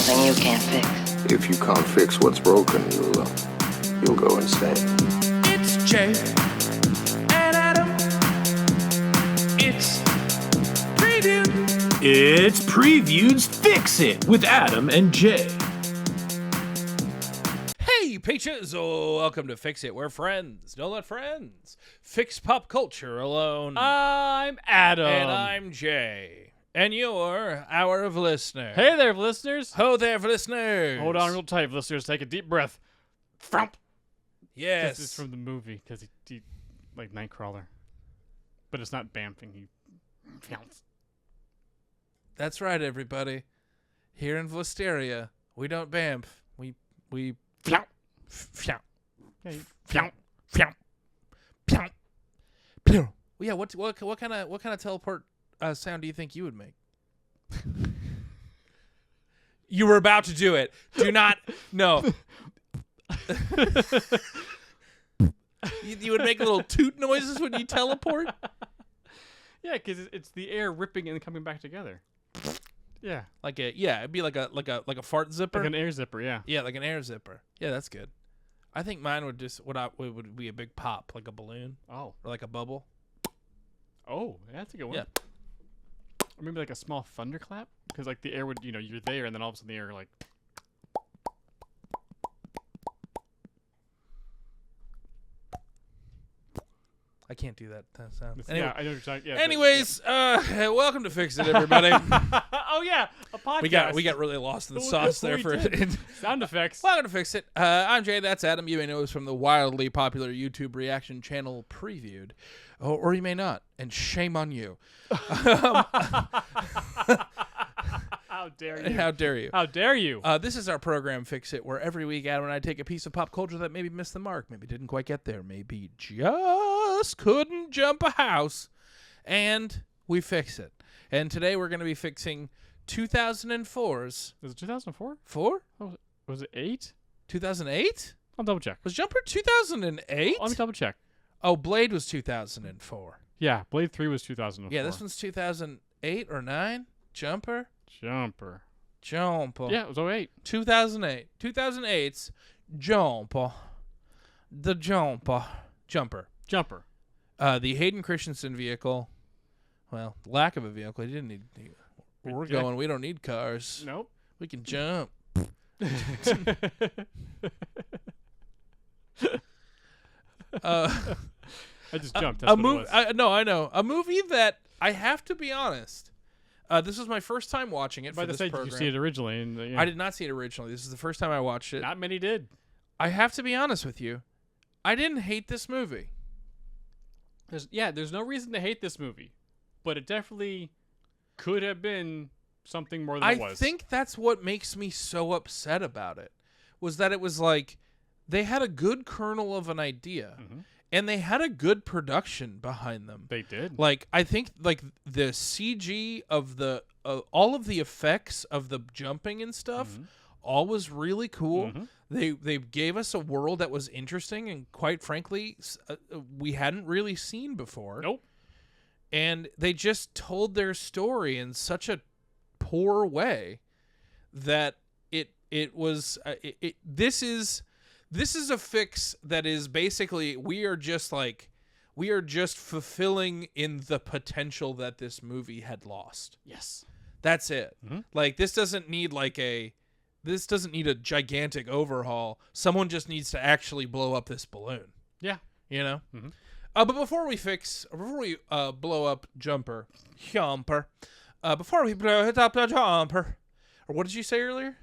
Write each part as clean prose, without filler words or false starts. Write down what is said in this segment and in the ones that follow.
something you can't fix. If you can't fix what's broken, you'll go insane. It's Jay and Adam. It's Preview. It's Preview's Fix It with Adam and Jay. Hey, peaches! Oh, welcome to Fix It. We're friends. Don't let friends fix pop culture alone. I'm Adam. And I'm Jay. And you're our listener. Hey there, listeners. Ho there, listeners. Hold on real tight, listeners. Take a deep breath. Frump. Yes. This is from the movie, because he like Nightcrawler. But it's not bamfing. He founts. That's right, everybody. Here in Vlasteria, we don't bamf. We Flout. Flout. Yeah, Flout. Flout. Flout. Well, yeah, what kind of teleport sound do you think you would make? You were about to do it. Do not. No. You would make little toot noises when you teleport? Yeah, because it's the air ripping and coming back together. Yeah. It'd be like a fart zipper. Like an air zipper, yeah. Yeah, like an air zipper. Yeah, that's good. I think mine would would be a big pop, like a balloon. Oh. Or like a bubble. Oh, that's a good one. Yeah. Or maybe like a small thunderclap, because like the air would, you're there, and then all of a sudden the air like. I can't do that sound. Anyway. Yeah, I know what you're talking. Yeah. Anyways, welcome to Fix It, everybody. Oh yeah, a podcast. we got really lost in the sauce there for it. Sound effects. Welcome to Fix It. I'm Jay. That's Adam. You may know us from the wildly popular YouTube reaction channel Previewed, or you may not. And shame on you. How dare you? How dare you? How dare you? This is our program, Fix It, where every week Adam and I take a piece of pop culture that maybe missed the mark, maybe didn't quite get there, maybe just couldn't jump a house, and we fix it. And today we're going to be fixing 2004's... Was it 2004? 4? Was it 8? 2008? I'll double check. Was Jumper 2008? Let me double check. Oh, Blade was 2004. Yeah, Blade 3 was 2004. Yeah, this one's 2008 or 9? Jumper? Jumper. Yeah, it was 08. 2008. 2008's Jumper. The Jumper. Jumper. The Hayden Christensen vehicle. Well, lack of a vehicle. He didn't need. We don't need cars. Nope. We can jump. I just jumped. That's what it was. No, I know. A movie that I have to be honest. This was my first time watching it for this program. Did you see it originally? And, I did not see it originally. This is the first time I watched it. Not many did. I have to be honest with you. I didn't hate this movie. There's no reason to hate this movie, but it definitely could have been something more than it was. I think that's what makes me so upset about it, was that it was like they had a good kernel of an idea, and they had a good production behind them. They did. Like, I think like the CG of the all of the effects of the jumping and stuff, all was really cool. They gave us a world that was interesting and, quite frankly, we hadn't really seen before. Nope. And they just told their story in such a poor way that it was this is a fix that is basically we are just fulfilling in the potential that this movie had lost. Yes. That's it. Like, this doesn't need a gigantic overhaul. Someone just needs to actually blow up this balloon. Yeah. You know? But before we blow up Jumper, before we blow it up the Jumper, or what did you say earlier?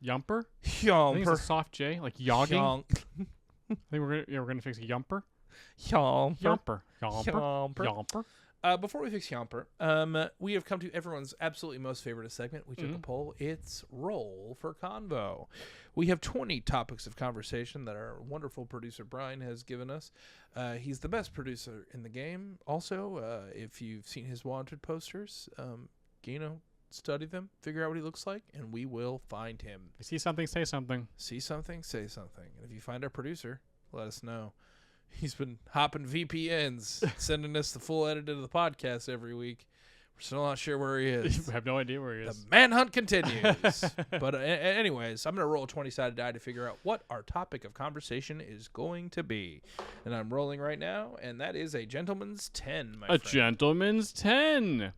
Yumper? I think Jumper. it's a soft J, like yogging. I think we're gonna fix Yumper. Jumper. Yumper. Before we fix Yomper, we have come to everyone's absolutely most favorite segment. We took a poll. It's Roll for Convo. We have 20 topics of conversation that our wonderful producer Brian has given us. He's the best producer in the game. Also, if you've seen his wanted posters, study them, figure out what he looks like, and we will find him. See something, say something. See something, say something. And if you find our producer, let us know. He's been hopping VPNs, sending us the full edit of the podcast every week. We're still not sure where he is. I have no idea where he is. The manhunt continues. But anyways, I'm going to roll a 20-sided die to figure out what our topic of conversation is going to be. And I'm rolling right now, and that is a gentleman's 10, my friend. A gentleman's 10.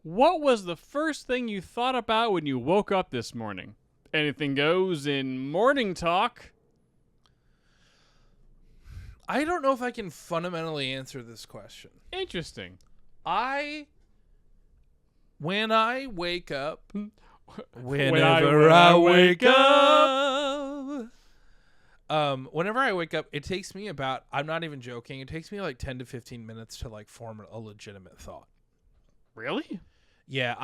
What was the first thing you thought about when you woke up this morning? Anything goes in morning talk. I don't know if I can fundamentally answer this question. Interesting. When I wake up, Whenever I wake whenever I wake up, it takes me about, I'm not even joking, it takes me like 10 to 15 minutes to like form a legitimate thought. Really? Yeah,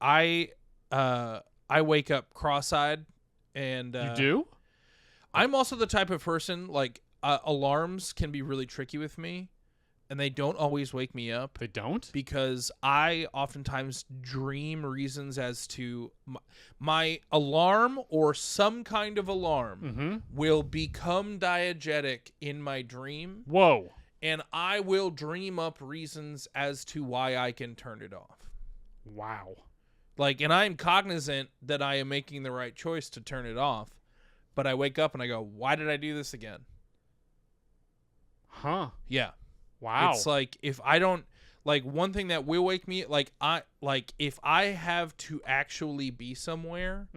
I wake up cross-eyed, and You do? I'm also the type of person, like, alarms can be really tricky with me, and they don't always wake me up. They don't? Because I oftentimes dream reasons as to my alarm, or some kind of alarm will become diegetic in my dream. Whoa. And I will dream up reasons as to why I can turn it off. Wow. Like, and I'm cognizant that I am making the right choice to turn it off, but I wake up and I go, why did I do this again? Huh. Yeah. Wow. It's like, if I don't, like, one thing that will wake me, if I have to actually be somewhere,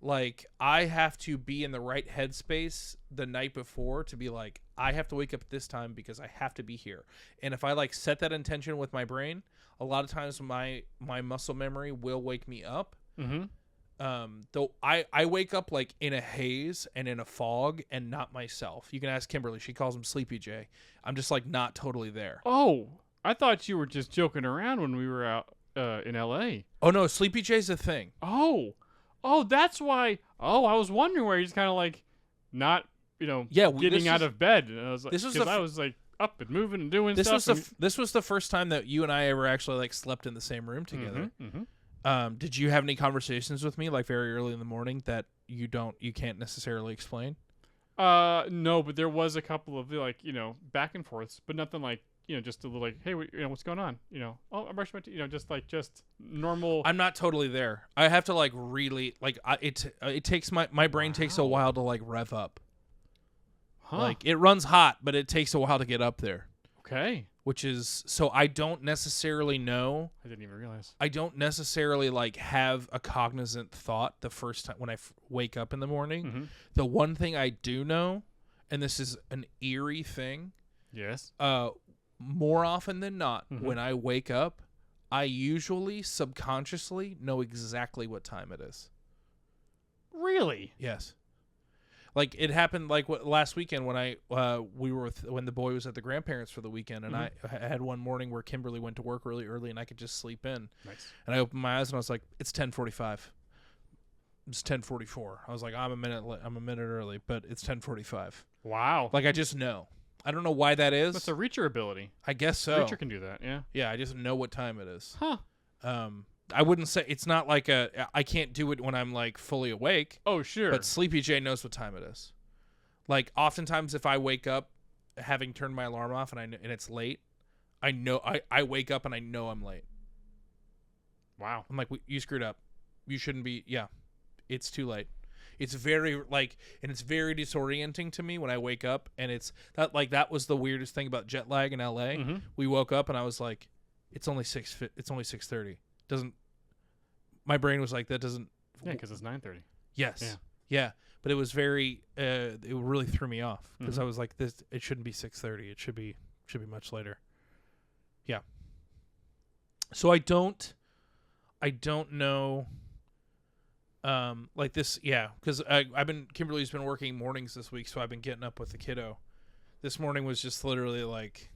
like, I have to be in the right headspace the night before to be like, I have to wake up at this time because I have to be here. And if I, like, set that intention with my brain, a lot of times my muscle memory will wake me up. Though I wake up, like, in a haze and in a fog and not myself. You can ask Kimberly. She calls him Sleepy J. I'm just, like, not totally there. Oh, I thought you were just joking around when we were out in L.A. Oh, no, Sleepy J's a thing. Oh, that's why. Oh, I was wondering where he's kind of like not, getting out of bed. And I was like, I was like up and moving and doing stuff. This was the first time that you and I ever actually, like, slept in the same room together. Did you have any conversations with me, like, very early in the morning that you can't necessarily explain? No, but there was a couple of, like, back and forths, but nothing like, just a little like, hey, what's going on? Oh, I'm brushing my teeth, just normal. I'm not totally there. I have to, like, really, like, it takes my brain takes a while to, like, rev up. Huh. Like, it runs hot, but it takes a while to get up there. Okay. Which is, so I don't necessarily know. I didn't even realize. I don't necessarily, like, have a cognizant thought the first time when I wake up in the morning. The one thing I do know, and this is an eerie thing. Yes. More often than not, when I wake up, I usually subconsciously know exactly what time it is. Really? Yes. Like, it happened, like, last weekend when when the boy was at the grandparents for the weekend, and I had one morning where Kimberly went to work really early and I could just sleep in. Nice. And I opened my eyes and I was like, it's 10:45. It's 10:44. I was like, I'm a minute early, but it's 10:45. Wow. Like, I just know. I don't know why that is. That's a Reacher ability. I guess so. Reacher can do that, yeah. Yeah, I just know what time it is. Huh. I wouldn't say, it's not like I can't do it when I'm, like, fully awake. Oh, sure. But Sleepy J knows what time it is. Like, oftentimes if I wake up having turned my alarm off and it's late, I know I wake up and I know I'm late. Wow. I'm like, you screwed up. You shouldn't be. Yeah, it's too late. It's very, like, and it's very disorienting to me when I wake up, and it's that was the weirdest thing about jet lag in LA. We woke up and I was like, it's only 6:30. My brain was like, that doesn't. Yeah, because it's 9:30. Yes. Yeah. But it was very. It really threw me off because I was like, this. It shouldn't be 6:30. It should be much later. Yeah. So I don't know. Like this. Yeah, because Kimberly's been working mornings this week, so I've been getting up with the kiddo. This morning was just literally like,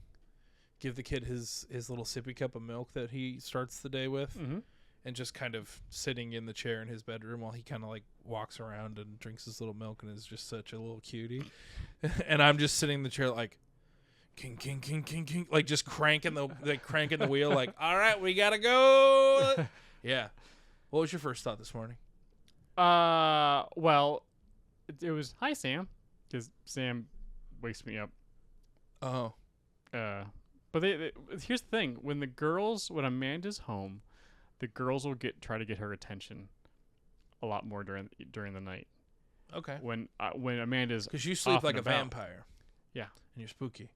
give the kid his little sippy cup of milk that he starts the day with. And just kind of sitting in the chair in his bedroom while he kind of, like, walks around and drinks his little milk and is just such a little cutie. And I'm just sitting in the chair like, king, king, king, king, king, like, just cranking the wheel like, all right, we gotta go. Yeah. What was your first thought this morning? Well, it was, hi, Sam, because Sam wakes me up. Oh. But here's the thing: when Amanda's home, the girls will try to get her attention a lot more during the night. Okay. When Amanda's because you sleep like a vampire. Yeah. And you're spooky.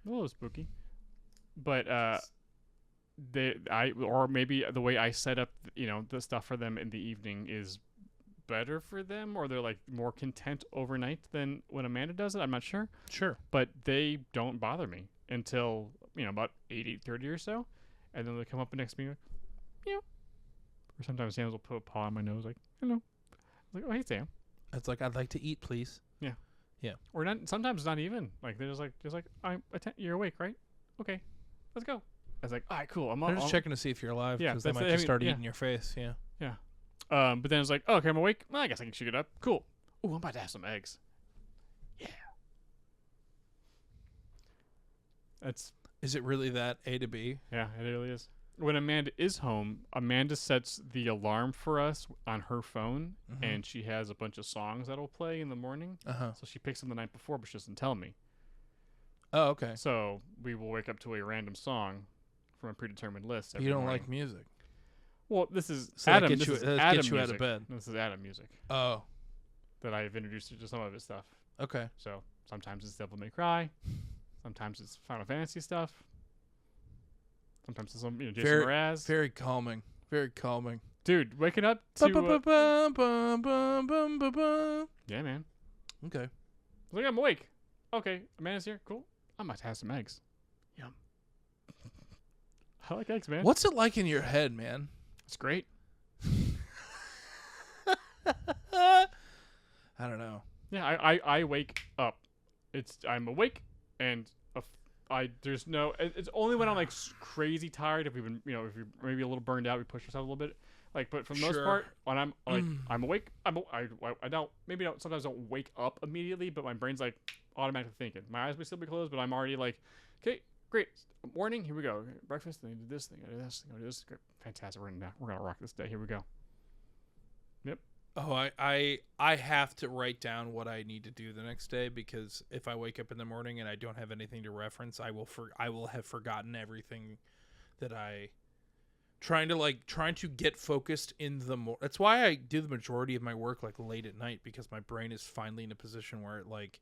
A little spooky. But or maybe the way I set up, the stuff for them in the evening is better for them, or they're like more content overnight than when Amanda does it. I'm not sure. Sure. But they don't bother me until about 8:30 or so, and then they come up next to me, or sometimes Sam will put a paw on my nose, like hello. I'm like, oh hey Sam. It's like I'd like to eat, please. Yeah. Yeah. Or not. Sometimes not even. Like they're just like you're awake, right? Okay, let's go. I was like, all right, cool. They're just checking to see if you're alive. Yeah, because they might just start eating your face. Yeah. Yeah. But then it's like, oh, okay, I'm awake. Well, I guess I can shoot it up. Cool. Ooh, I'm about to have some eggs. Yeah. Is it really that A to B? Yeah, it really is. When Amanda is home, Amanda sets the alarm for us on her phone, and she has a bunch of songs that'll play in the morning. So she picks them the night before, but she doesn't tell me. Oh, okay. So we will wake up to a random song from a predetermined list. You don't like music. Well, this is so Adam. That gets you out of bed. This is Adam music. Oh. That I've introduced you to some of his stuff. Okay. So sometimes it's Devil May Cry. Sometimes it's Final Fantasy stuff. Sometimes it's some Jason Mraz. Very calming. Very calming. Dude, waking up to yeah, man. Okay. Like I'm awake. Okay, Amanda's here. Cool. I might have some eggs. Yum. I like eggs, man. What's it like in your head, man? It's great. I don't know. Yeah, I wake up. I'm awake, and there's no. It's only when I'm like crazy tired. If you're maybe a little burned out, we push yourself a little bit. Like, but for the most part, when I'm like I'm awake, I don't sometimes don't wake up immediately, but my brain's like automatically thinking. My eyes may still be closed, but I'm already like, okay, great, morning, here we go, breakfast, then I do this thing, I do this thing, I do this. Great. Fantastic, we're gonna rock this day. Here we go. Yep. Oh, I have to write down what I need to do the next day, because if I wake up in the morning and I don't have anything to reference, I will have forgotten everything that I trying to get focused in the That's why I do the majority of my work like late at night, because my brain is finally in a position where it like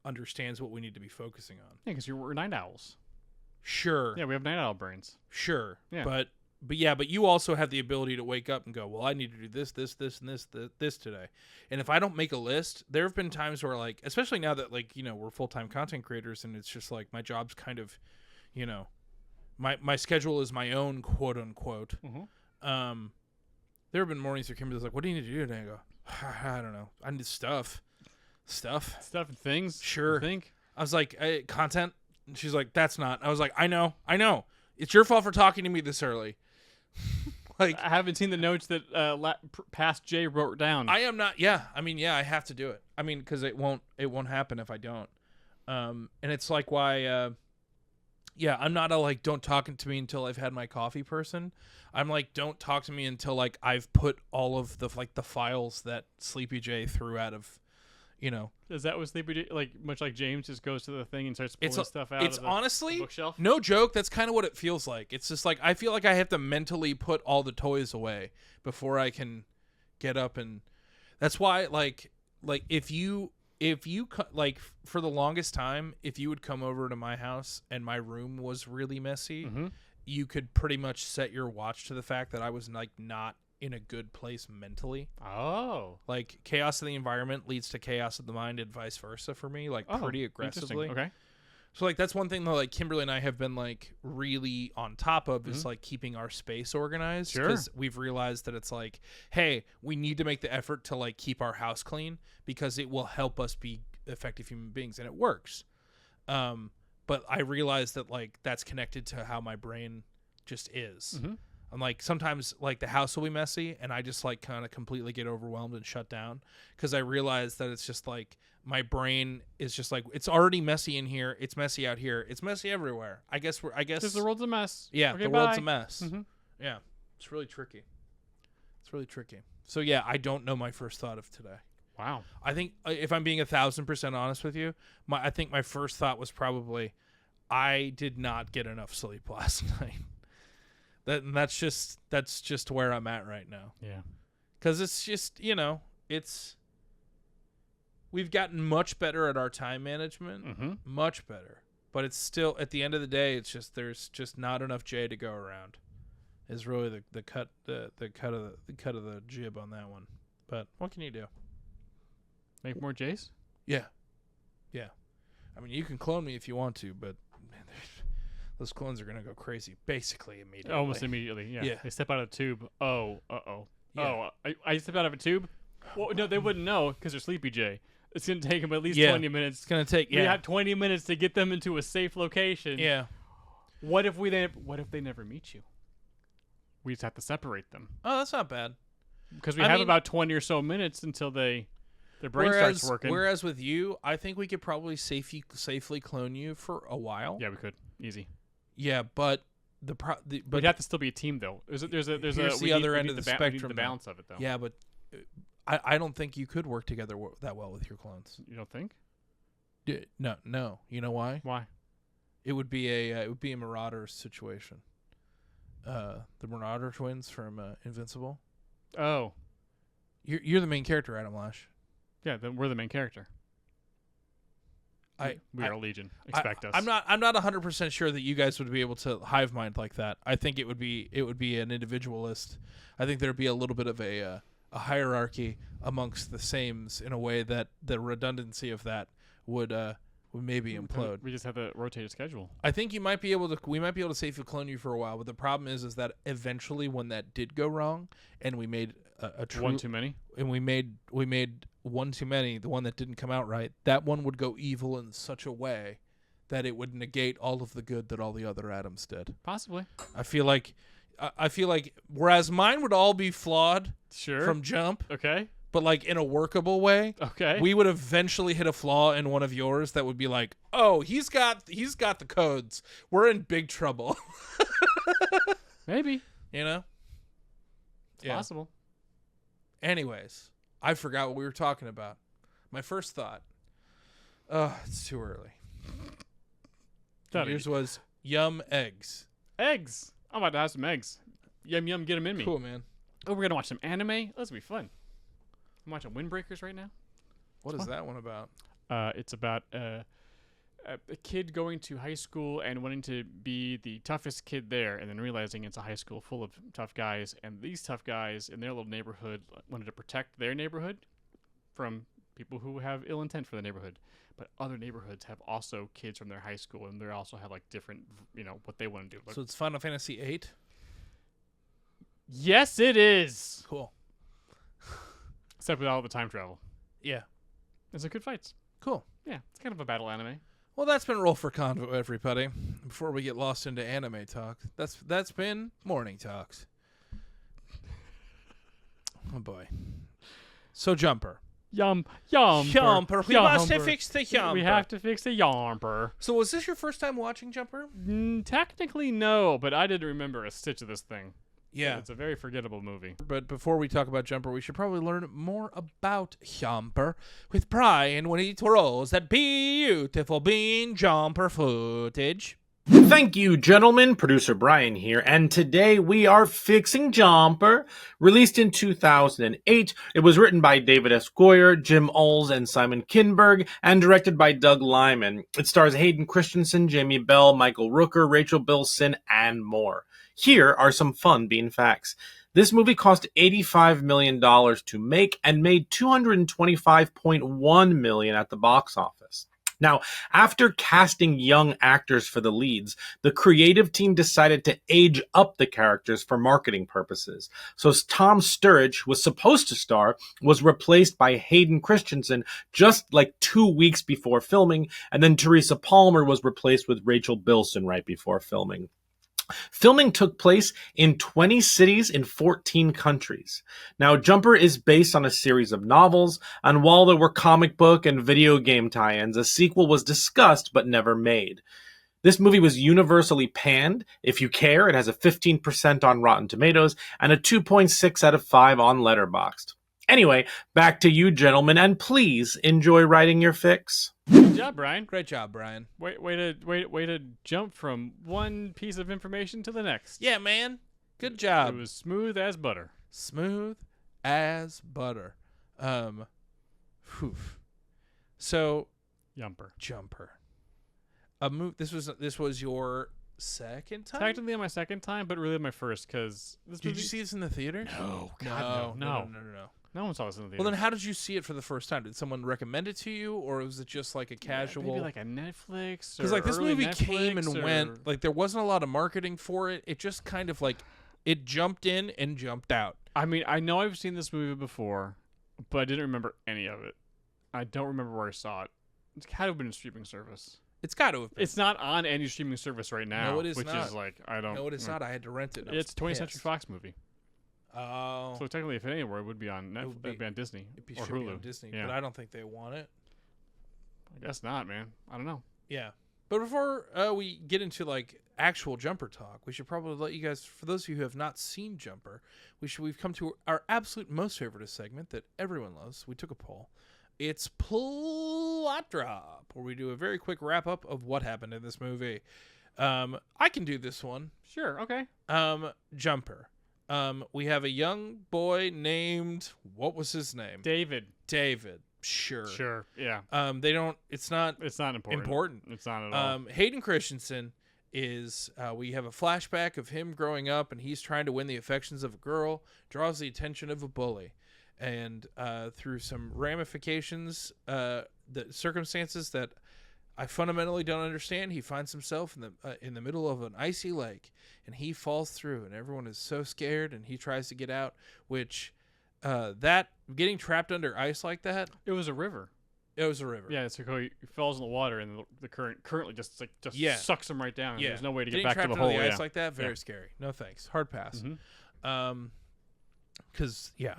understands what we need to be focusing on. Yeah, because we're night owls. Sure. Yeah, we have night owl brains. Sure. Yeah. But you also have the ability to wake up and go, well, I need to do this, and this today. And if I don't make a list, there have been times where like, especially now that like, we're full-time content creators, and it's just like my job's kind of, my schedule is my own, quote unquote. Mm-hmm. There have been mornings where Kimberly's like, what do you need to do today? I go, I don't know. I need stuff and things. Sure. I think. I was like, content. And she's like, that's not. I was like, I know. It's your fault for talking to me this early. Like, I haven't seen the notes that past Jay wrote down. I am not. Yeah. I mean, yeah, I have to do it. I mean, because it won't happen if I don't. And it's like why. Yeah, I'm not a like don't talk to me until I've had my coffee person. I'm like don't talk to me until like I've put all of the like the files that Sleepy J threw out of, Is that what Sleepy J, like much like James just goes to the thing and starts pulling stuff out? It's of honestly the bookshelf? No joke. That's kind of what it feels like. It's just like I feel like I have to mentally put all the toys away before I can get up, and that's why like if you like for the longest time, if you would come over to my house and my room was really messy, you could pretty much set your watch to the fact that I was like not in a good place mentally. Oh. Like chaos in the environment leads to chaos in the mind and vice versa for me, like pretty aggressively. Okay. So like that's one thing that like Kimberly and I have been like really on top of is like keeping our space organized, because we've realized that it's like, hey, we need to make the effort to like keep our house clean because it will help us be effective human beings, and it works. But I realized that like that's connected to how my brain just is. I'm like sometimes like the house will be messy and I just like kind of completely get overwhelmed and shut down because I realize that it's just like my brain is just like it's already messy in here, it's messy out here, it's messy everywhere. I guess because the world's a mess. Yeah, okay, the world's a mess. Yeah, it's really tricky. So yeah, I don't know my first thought of today. Wow. I think if I'm being 1,000% honest with you, I think my first thought was probably I did not get enough sleep last night. That's just where I'm at right now. Yeah. Because it's just, we've gotten much better at our time management, much better. But it's still, at the end of the day, it's just there's just not enough J to go around. Is really the cut of the jib on that one. But what can you do? Make more J's? Yeah. I mean, you can clone me if you want to, but man, those clones are gonna go crazy basically immediately. Almost immediately. Yeah. They step out of a tube. Oh. Yeah. Oh, I step out of a tube. Well, no, they wouldn't know because they're sleepy J. It's gonna take them at least 20 minutes. It's gonna take. We have 20 minutes to get them into a safe location. Yeah. What if they never meet you? We just have to separate them. Oh, that's not bad. Because we have about 20 or so minutes until their brain starts working. Whereas with you, I think we could probably safely clone you for a while. Yeah, we could. Easy. Yeah, but we'd have to still be a team though. There's the other end of the spectrum. We need the balance of it though. Yeah, but I don't think you could work together that well with your clones. You don't think? No. You know why? Why? It would be a Marauder situation. The Marauder twins from Invincible. Oh. You're the main character, Adam Lash. Yeah, then we're the main character. We are Legion. Expect us. I'm not 100% sure that you guys would be able to hive mind like that. I think it would be an individualist. I think there'd be a little bit of a hierarchy amongst the sames in a way that the redundancy of that would maybe implode. We just have to rotate a schedule. I think we might be able to safely clone you for a while, but the problem is that eventually when that did go wrong and we made a true one too many, and we made one too many, the one that didn't come out right, that one would go evil in such a way that it would negate all of the good that all the other atoms did. Possibly. I feel like whereas mine would all be flawed from jump. Okay. But like in a workable way, okay, we would eventually hit a flaw in one of yours that would be like, oh, he's got the codes. We're in big trouble. Maybe. It's possible. Anyways, I forgot what we were talking about. My first thought. Oh, it's too early. Yours was yum eggs. Eggs. I'm about to have some eggs. Yum yum, get them in me. Cool, man. Oh, we're gonna watch some anime. This will be fun. I'm watching Windbreakers right now. What is that one about? It's about a kid going to high school and wanting to be the toughest kid there, and then realizing it's a high school full of tough guys, and these tough guys in their little neighborhood wanted to protect their neighborhood from people who have ill intent for the neighborhood. But other neighborhoods have also kids from their high school, and they also have like different, what they want to do. So it's Final Fantasy VIII? Yes, it is. Cool. Except without all the time travel. Yeah. It's a good fights. Cool. Yeah, it's kind of a battle anime. Well, that's been Roll for Convo, everybody. Before we get lost into anime talk, that's been Morning Talks. Oh, boy. So, Jumper. Yumper. We must fix the Jumper. We have to fix the Jumper. So, was this your first time watching Jumper? Technically, no, but I didn't remember a stitch of this thing. Yeah. It's a very forgettable movie. But before we talk about Jumper, we should probably learn more about Jumper with Brian when he throws that beautiful bean Jumper footage. Thank you, gentlemen. Producer Brian here, and today we are fixing Jumper. Released in 2008, it was written by David S. Goyer, Jim Olds, and Simon Kinberg, and directed by Doug Liman. It stars Hayden Christensen, Jamie Bell, Michael Rooker, Rachel Bilson, and more. Here are some fun bean facts. This movie cost $85 million to make and made $225.1 million at the box office. Now, after casting young actors for the leads, the creative team decided to age up the characters for marketing purposes. So Tom Sturridge was supposed to star, was replaced by Hayden Christensen just like 2 weeks before filming, and then Teresa Palmer was replaced with Rachel Bilson right before filming. Filming took place in 20 cities in 14 countries. Now, Jumper is based on a series of novels, and while there were comic book and video game tie-ins, a sequel was discussed but never made. This movie was universally panned. If you care, it has a 15% on Rotten Tomatoes and a 2.6 out of 5 on Letterboxd. Anyway, back to you, gentlemen, and please enjoy writing your fix. job, Brian. Great job, Brian. Way to jump from one piece of information to the next. Yeah, man. Good job. It was smooth as butter. Smooth as butter. Whew. So, Jumper. This was your second time? Technically my second time, but really my first, because Did you see this in the theater? No, God, no. No one saw this in the theater. Well, then how did you see it for the first time? Did someone recommend it to you, or was it just like a casual? Maybe like a Netflix. Because like this movie came and went. Like there wasn't a lot of marketing for it. It just kind of like it jumped in and jumped out. I mean, I know I've seen this movie before, but I didn't remember any of it. I don't remember where I saw it. It's had to have been a streaming service. It's got to have been. It's not on any streaming service right now. No, it is which not. is like I don't. No, it is not. I had to rent it. It's a 20th Century Fox movie. Oh. So technically, if anywhere, it would be on Netflix, it'd be on Disney or should Hulu. Be on Disney, yeah. But I don't think they want it. I guess not, man. I don't know. Yeah. But before we get into like actual Jumper talk, we should probably let you guys, for those of you who have not seen Jumper, we've come to our absolute most favorite segment that everyone loves. We took a poll. It's Plot Drop, where we do a very quick wrap up of what happened in this movie. I can do this one. Sure. Okay. Jumper. We have a young boy named, what was his name? David. Sure. Yeah. It's not important. It's not at all. Hayden Christensen is, we have a flashback of him growing up, and he's trying to win the affections of a girl, draws the attention of a bully. And through some ramifications, the circumstances that I fundamentally don't understand, he finds himself in the middle of an icy lake, and he falls through, and everyone is so scared, and he tries to get out, which that getting trapped under ice like that, it was a river. It was a river. Yeah, it's like he falls in the water, and the currently just sucks him right down. Yeah. There's no way to getting get back to the hole. hole. Ice like that, very scary. No thanks. Hard pass. Mm-hmm. Because you're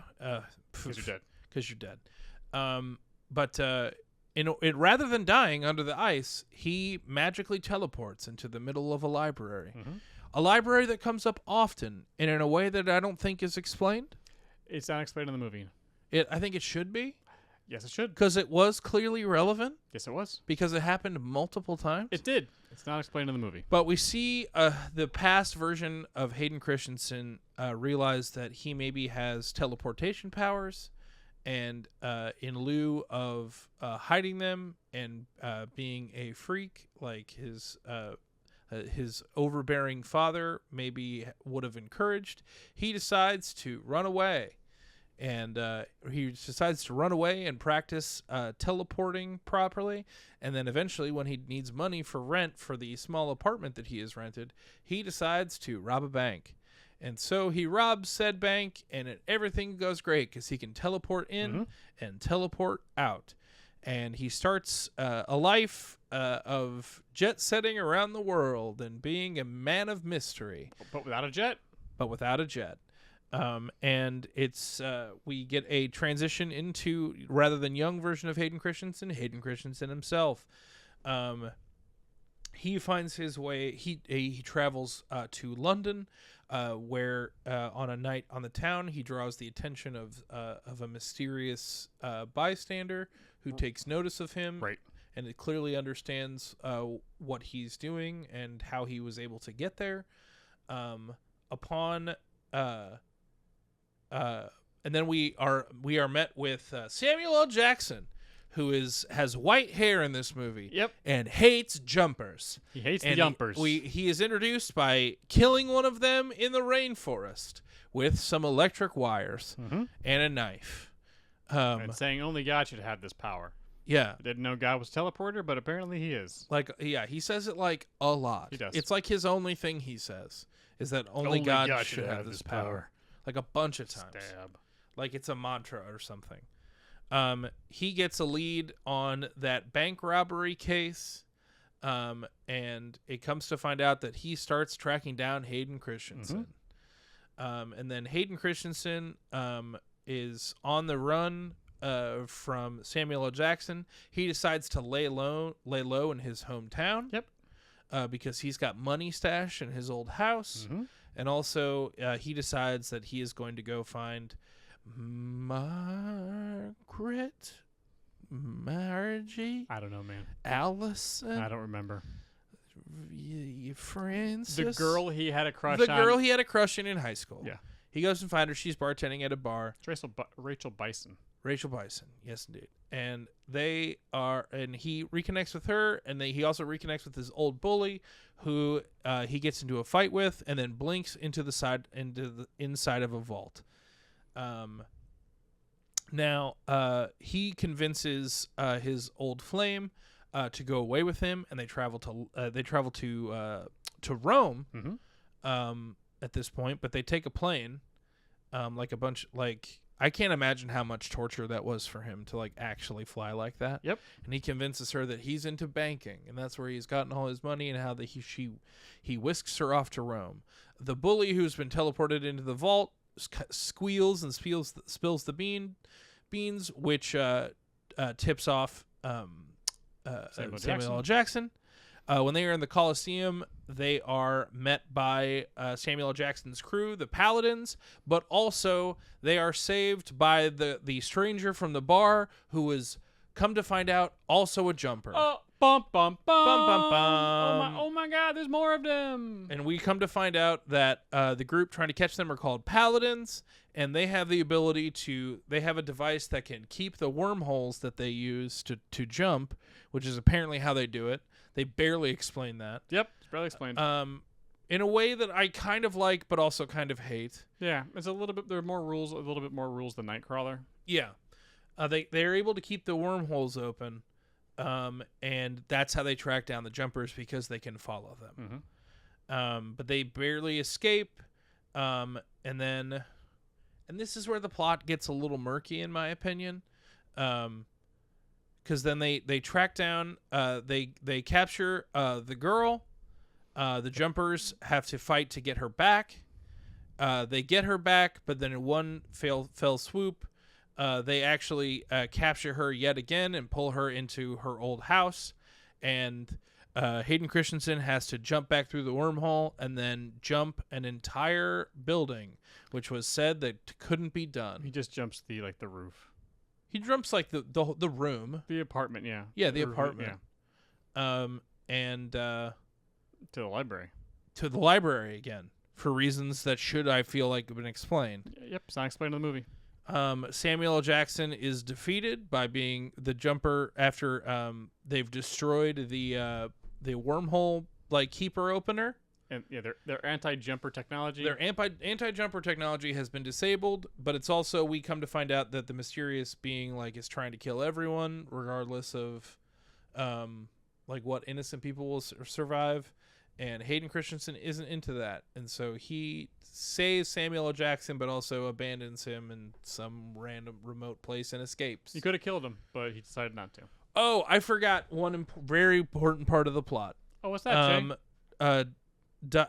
dead. But rather than dying under the ice, he magically teleports into the middle of a library. Mm-hmm. A library that comes up often and in a way that I don't think is explained. It's not explained in the movie. I think it should be. Yes, it should. Because it was clearly relevant. Yes, it was. Because it happened multiple times. It did. It's not explained in the movie. But we see the past version of Hayden Christensen realize that he maybe has teleportation powers, and in lieu of hiding them and being a freak like his overbearing father maybe would have encouraged, he decides to run away. And he decides to run away and practice teleporting properly. And then eventually, when he needs money for rent for the small apartment that he has rented, he decides to rob a bank. And so he robs said bank, and everything goes great because he can teleport in and teleport out. And he starts a life of jet setting around the world and being a man of mystery. But without a jet. And it's we get a transition into, rather than young version of Hayden Christensen himself. He finds his way. He travels to London, where on a night on the town he draws the attention of a mysterious bystander who takes notice of him. Right. And it clearly understands what he's doing and how he was able to get there. And then we are met with Samuel L. Jackson, who has white hair in this movie. Yep. And hates jumpers. He hates the jumpers. He is introduced by killing one of them in the rainforest with some electric wires and a knife. And saying only God should have this power. Yeah. I didn't know God was teleporter, but apparently he is. He says it like a lot. He does. It's like his only thing he says is that only God should have this power. Like a bunch of times. Stab. Like it's a mantra or something. He gets a lead on that bank robbery case, and it comes to find out that he starts tracking down Hayden Christensen. And then Hayden Christensen is on the run from Samuel L. Jackson. He decides to lay low in his hometown. Yep. Because he's got money stashed in his old house. And also, he decides that he is going to go find Margaret. Margie, I don't know, man. Allison, I don't remember. Francis, The girl he had a crush the on. girl he had a crush in high school. Yeah. He goes and finds her. She's bartending at a bar. It's Rachel Bison. Rachel Bison, yes indeed. And he reconnects with her, and he also reconnects with his old bully, who he gets into a fight with, and then blinks into the inside of a vault. Now he convinces his old flame to go away with him, and they travel to Rome. Mm-hmm. At this point, but they take a plane, I can't imagine how much torture that was for him to actually fly like that. Yep. And he convinces her that he's into banking, and that's where he's gotten all his money, and how he whisks her off to Rome. The bully who's been teleported into the vault squeals and spills the beans, which tips off Samuel L. Jackson. When they are in the Colosseum, they are met by Samuel L. Jackson's crew, the Paladins, but also they are saved by the stranger from the bar, who is, come to find out, also a jumper. Oh, bum, bum, bum. Bum, bum, bum. Oh my God, there's more of them. And we come to find out that the group trying to catch them are called Paladins, and they have the ability they have a device that can keep the wormholes that they use to jump, which is apparently how they do it. They barely explain that. Yep, it's barely explained. In a way that I kind of like, but also kind of hate. Yeah, it's a little bit. There are more rules, a little bit more rules than Nightcrawler. Yeah, they're able to keep the wormholes open, and that's how they track down the jumpers, because they can follow them. Mm-hmm. But they barely escape, and this is where the plot gets a little murky, in my opinion. Because then they track down, they capture the girl. The jumpers have to fight to get her back. They get her back, but then in one fell swoop, they actually capture her yet again and pull her into her old house. And Hayden Christensen has to jump back through the wormhole and then jump an entire building, which was said that couldn't be done. He just jumps the roof. He jumps the room. The apartment, yeah. Yeah, the apartment. Yeah. And to the library. To the library again, for reasons that I feel like have been explained. Yep, it's not explained in the movie. Samuel L. Jackson is defeated by being the jumper after they've destroyed the wormhole keeper opener. And yeah, their anti-jumper technology. Their anti-jumper technology has been disabled, but it's also, we come to find out that the mysterious being is trying to kill everyone, regardless of what innocent people will survive. And Hayden Christensen isn't into that, and so he saves Samuel L. Jackson, but also abandons him in some random remote place and escapes. He could have killed him, but he decided not to. Oh, I forgot one very important part of the plot. Oh, what's that, Jay?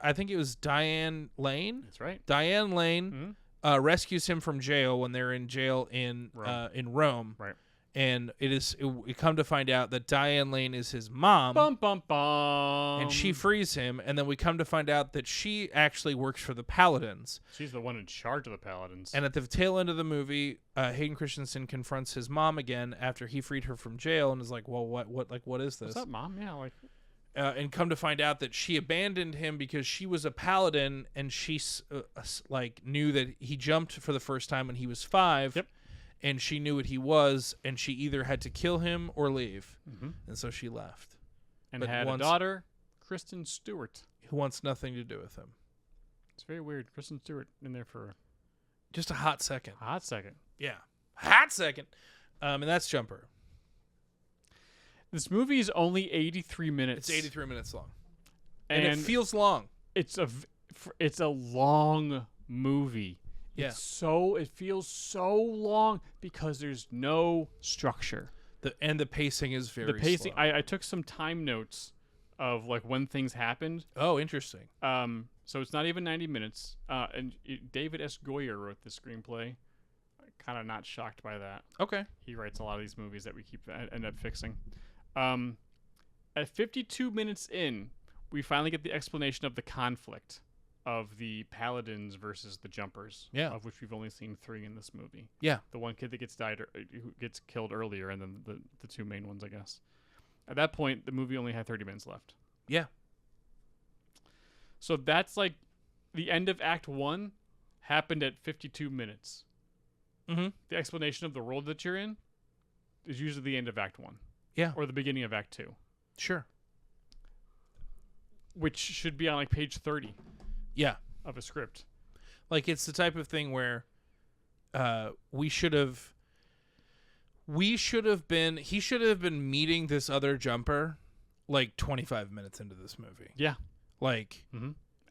I think it was Diane Lane. That's right. Diane Lane rescues him from jail when they're in jail in Rome. Right. And we come to find out that Diane Lane is his mom. Bum, bum, bum. And she frees him, and then we come to find out that she actually works for the Paladins. She's the one in charge of the Paladins. And at the tail end of the movie, Hayden Christensen confronts his mom again after he freed her from jail, and is like, "Well, what is this?" What's up, Mom? Yeah, and come to find out that she abandoned him because she was a paladin, and she knew that he jumped for the first time when he was 5. Yep. And she knew what he was, and she either had to kill him or leave. Mm-hmm. And so she left. And had a daughter, Kristen Stewart, who wants nothing to do with him. It's very weird. Kristen Stewart in there for just a hot second. Yeah. Hot second. And that's Jumper. This movie is only 83 minutes. It's 83 minutes long. And it feels long. It's a long movie. Yeah. It feels so long because there's no structure. The pacing is very The pacing. slow. I took some time notes of when things happened. Oh, interesting. So it's not even 90 minutes. And David S. Goyer wrote the screenplay. Kind of not shocked by that. Okay. He writes a lot of these movies that we end up fixing. At 52 minutes in, we finally get the explanation of the conflict of the paladins versus the jumpers. Yeah. Of which we've only seen 3 in this movie. Yeah. The one kid that who gets killed earlier, and then the 2 main ones, I guess. At that point, the movie only had 30 minutes left. Yeah. So that's like the end of Act 1 happened at 52 minutes. Mm-hmm. The explanation of the world that you're in is usually the end of Act 1. Yeah. Or the beginning of Act 2. Sure. Which should be on like page 30 Yeah. of a script. Like, it's the type of thing where he should have been meeting this other jumper like 25 minutes into this movie. Yeah. Like,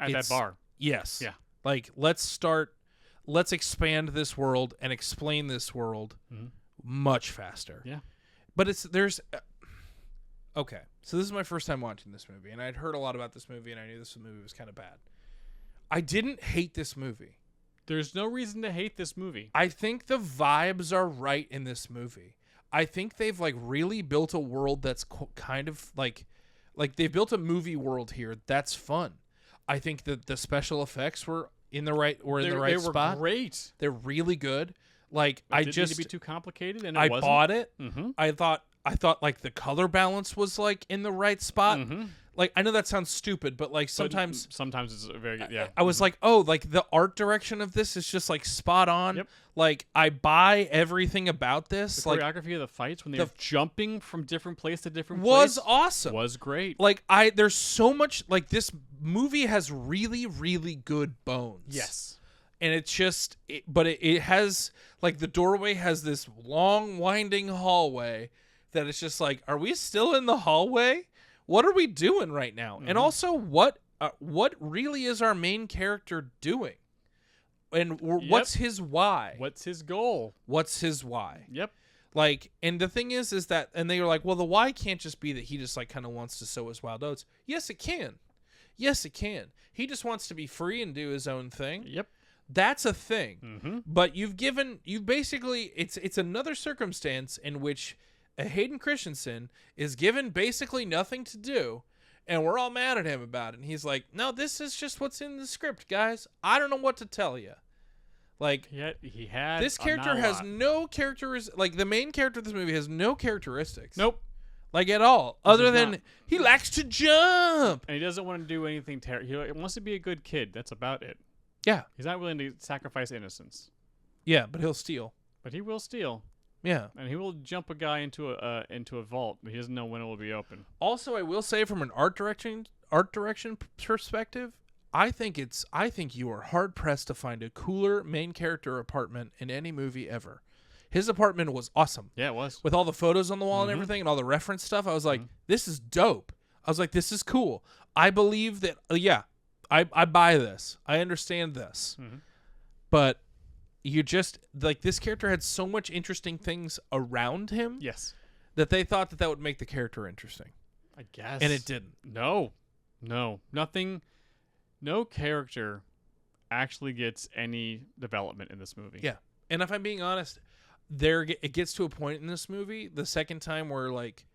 At that bar. Yes. Yeah. Like, let's expand this world and explain this world much faster. Yeah. But okay. So this is my first time watching this movie, and I'd heard a lot about this movie, and I knew this movie was kind of bad. I didn't hate this movie. There's no reason to hate this movie. I think the vibes are right in this movie. I think they've like really built a world that's kind of like they've built a movie world here that's fun. I think that the special effects were in the right spot. They were great. They're really good. Like, It I didn't just need to be too complicated, and I it wasn't. bought it. Mm-hmm. I thought like the color balance was like in the right spot. Mm-hmm. Like, I know that sounds stupid, but like sometimes it's very good. Yeah. I was like, oh, like the art direction of this is just like spot on. Yep. Like, I buy everything about this. The Like, choreography of the fights when they're jumping from different place to different was place awesome. was great. Like, there's so much, like, this movie has really, really good bones. Yes. And it's just, but it has, like, the doorway has this long, winding hallway that it's just like, are we still in the hallway? What are we doing right now? And also, what really is our main character doing? And what's his why? What's his goal? What's his why? Yep. Like, and the thing is that, and they were like, well, the why can't just be that he just like kind of wants to sow his wild oats. Yes, it can. Yes, it can. He just wants to be free and do his own thing. Yep. That's a thing. Mm-hmm. But you've basically, it's another circumstance in which Hayden Christensen is given basically nothing to do, and we're all mad at him about it. And he's like, no, this is just what's in the script, guys. I don't know what to tell you. Like, he had this character has no characteristics. Like, the main character of this movie has no characteristics. Nope. Like, at all. Other is than not. he likes to jump. And he doesn't want to do anything terrible. He wants to be a good kid. That's about it. Yeah. He's not willing to sacrifice innocence. Yeah, but he'll steal. But he will steal. Yeah. And he will jump a guy into a vault, but he doesn't know when it will be open. Also, I will say, from an art direction perspective, I think you are hard pressed to find a cooler main character apartment in any movie ever. His apartment was awesome. Yeah, it was. With all the photos on the wall and everything and all the reference stuff. I was like, this is dope. I was like, this is cool. I believe that, I buy this. I understand this. But you just, like, this character had so much interesting things around him. Yes. That they thought that would make the character interesting. I guess. And it didn't. No. Nothing. No character actually gets any development in this movie. Yeah. And if I'm being honest, it gets to a point in this movie, the second time, where, like,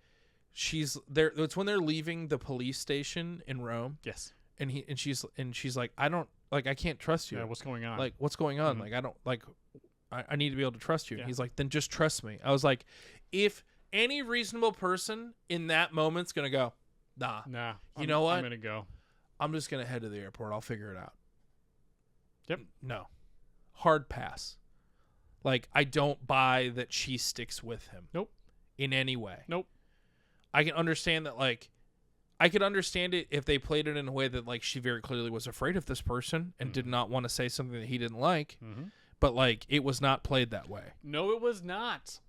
she's there. It's when they're leaving the police station in Rome. Yes. And she's like, I can't trust you. Yeah, what's going on? Like, what's going on? Like, I don't, like, I need to be able to trust you. Yeah. And he's like, then just trust me. I was like, if any reasonable person in that moment's going to go, nah, you know what? I'm going to go. I'm just going to head to the airport. I'll figure it out. Yep. No. Hard pass. Like, I don't buy that she sticks with him. Nope. In any way. Nope. I can understand that, like, I could understand it if they played it in a way that, like, she very clearly was afraid of this person and did not want to say something that he didn't like. But, like, it was not played that way. No, it was not.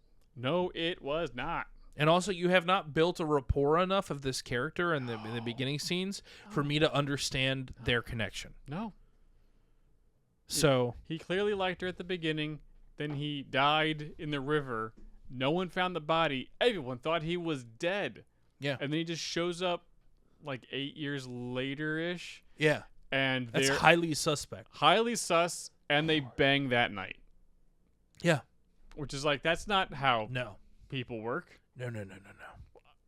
And also, you have not built a rapport enough of this character in the beginning scenes for me to understand their connection. No. So he clearly liked her at the beginning. Then he died in the river. No one found the body. Everyone thought he was dead. Yeah. And then he just shows up like 8 years later-ish. Yeah. And that's they're highly suspect. Highly sus, and they bang that night. Yeah. Which is like, that's not how people work. No.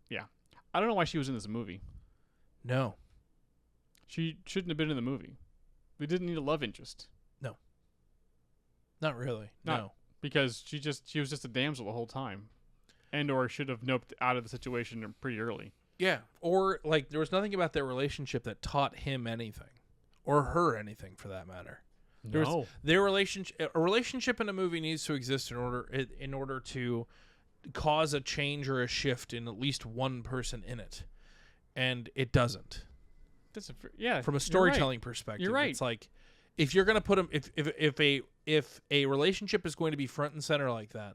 Yeah. I don't know why she was in this movie. No. She shouldn't have been in the movie. They didn't need a love interest. Not really. No. Because she was just a damsel the whole time. And or should have noped out of the situation pretty early. Yeah. Or like there was nothing about their relationship that taught him anything. Or her anything for that matter. No. Their relationship, a relationship in a movie needs to exist in order to cause a change or a shift in at least one person in it, and it doesn't. From a storytelling perspective, You're right. It's like if you're gonna put them, if a relationship is going to be front and center like that,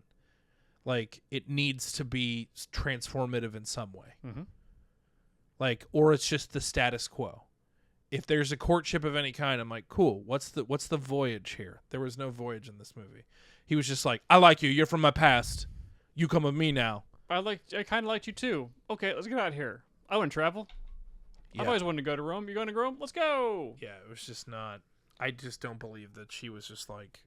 like it needs to be transformative in some way, like or it's just the status quo. If there's a courtship of any kind, I'm like, cool. What's the voyage here? There was no voyage in this movie. He was just like, I like you. You're from my past. You come with me now. I kind of liked you too. Okay, let's get out of here. I want to travel. Yeah. I've always wanted to go to Rome. You going to Rome? Let's go. Yeah, it was just not. I just don't believe that she was just like.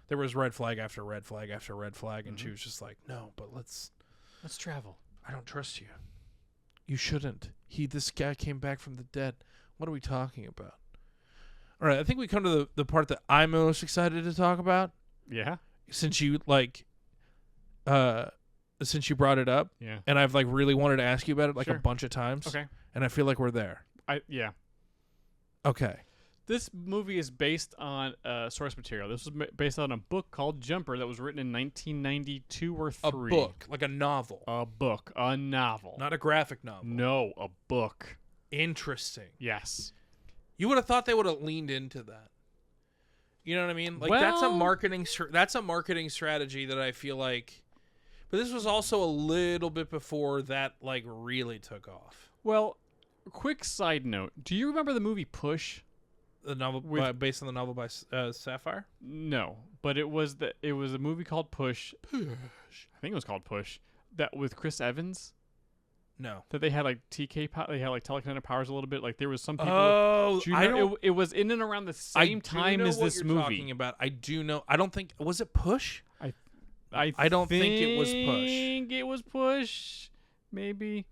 There was red flag after red flag after red flag, and she was just like, no, but let's travel. I don't trust you. You shouldn't. This guy came back from the dead. What are we talking about? All right, I think we come to the part that I'm most excited to talk about. Yeah. Since you since you brought it up. Yeah. And I've like really wanted to ask you about it like Sure. a bunch of times. Okay. And I feel like we're there. Yeah. Okay. This movie is based on source material. This was based on a book called Jumper that was written in 1992 or 3. A book, like a novel. A novel. Not a graphic novel. No, a book. Interesting. Yes. You would have thought they would have leaned into that. You know what I mean? Like that's a marketing strategy that I feel like. But this was also a little bit before that like really took off. Well, quick side note. Do you remember the movie Push? The novel based on the novel by Sapphire? No, but it was a movie called Push. I think it was called Push. That with Chris Evans. No. That they had like they had like telekinetic powers a little bit. Like there was some people. Oh, it was in and around the same time as this movie. Talking about. I do know. I don't think was it Push. I don't think it was Push. Think it was Push. Maybe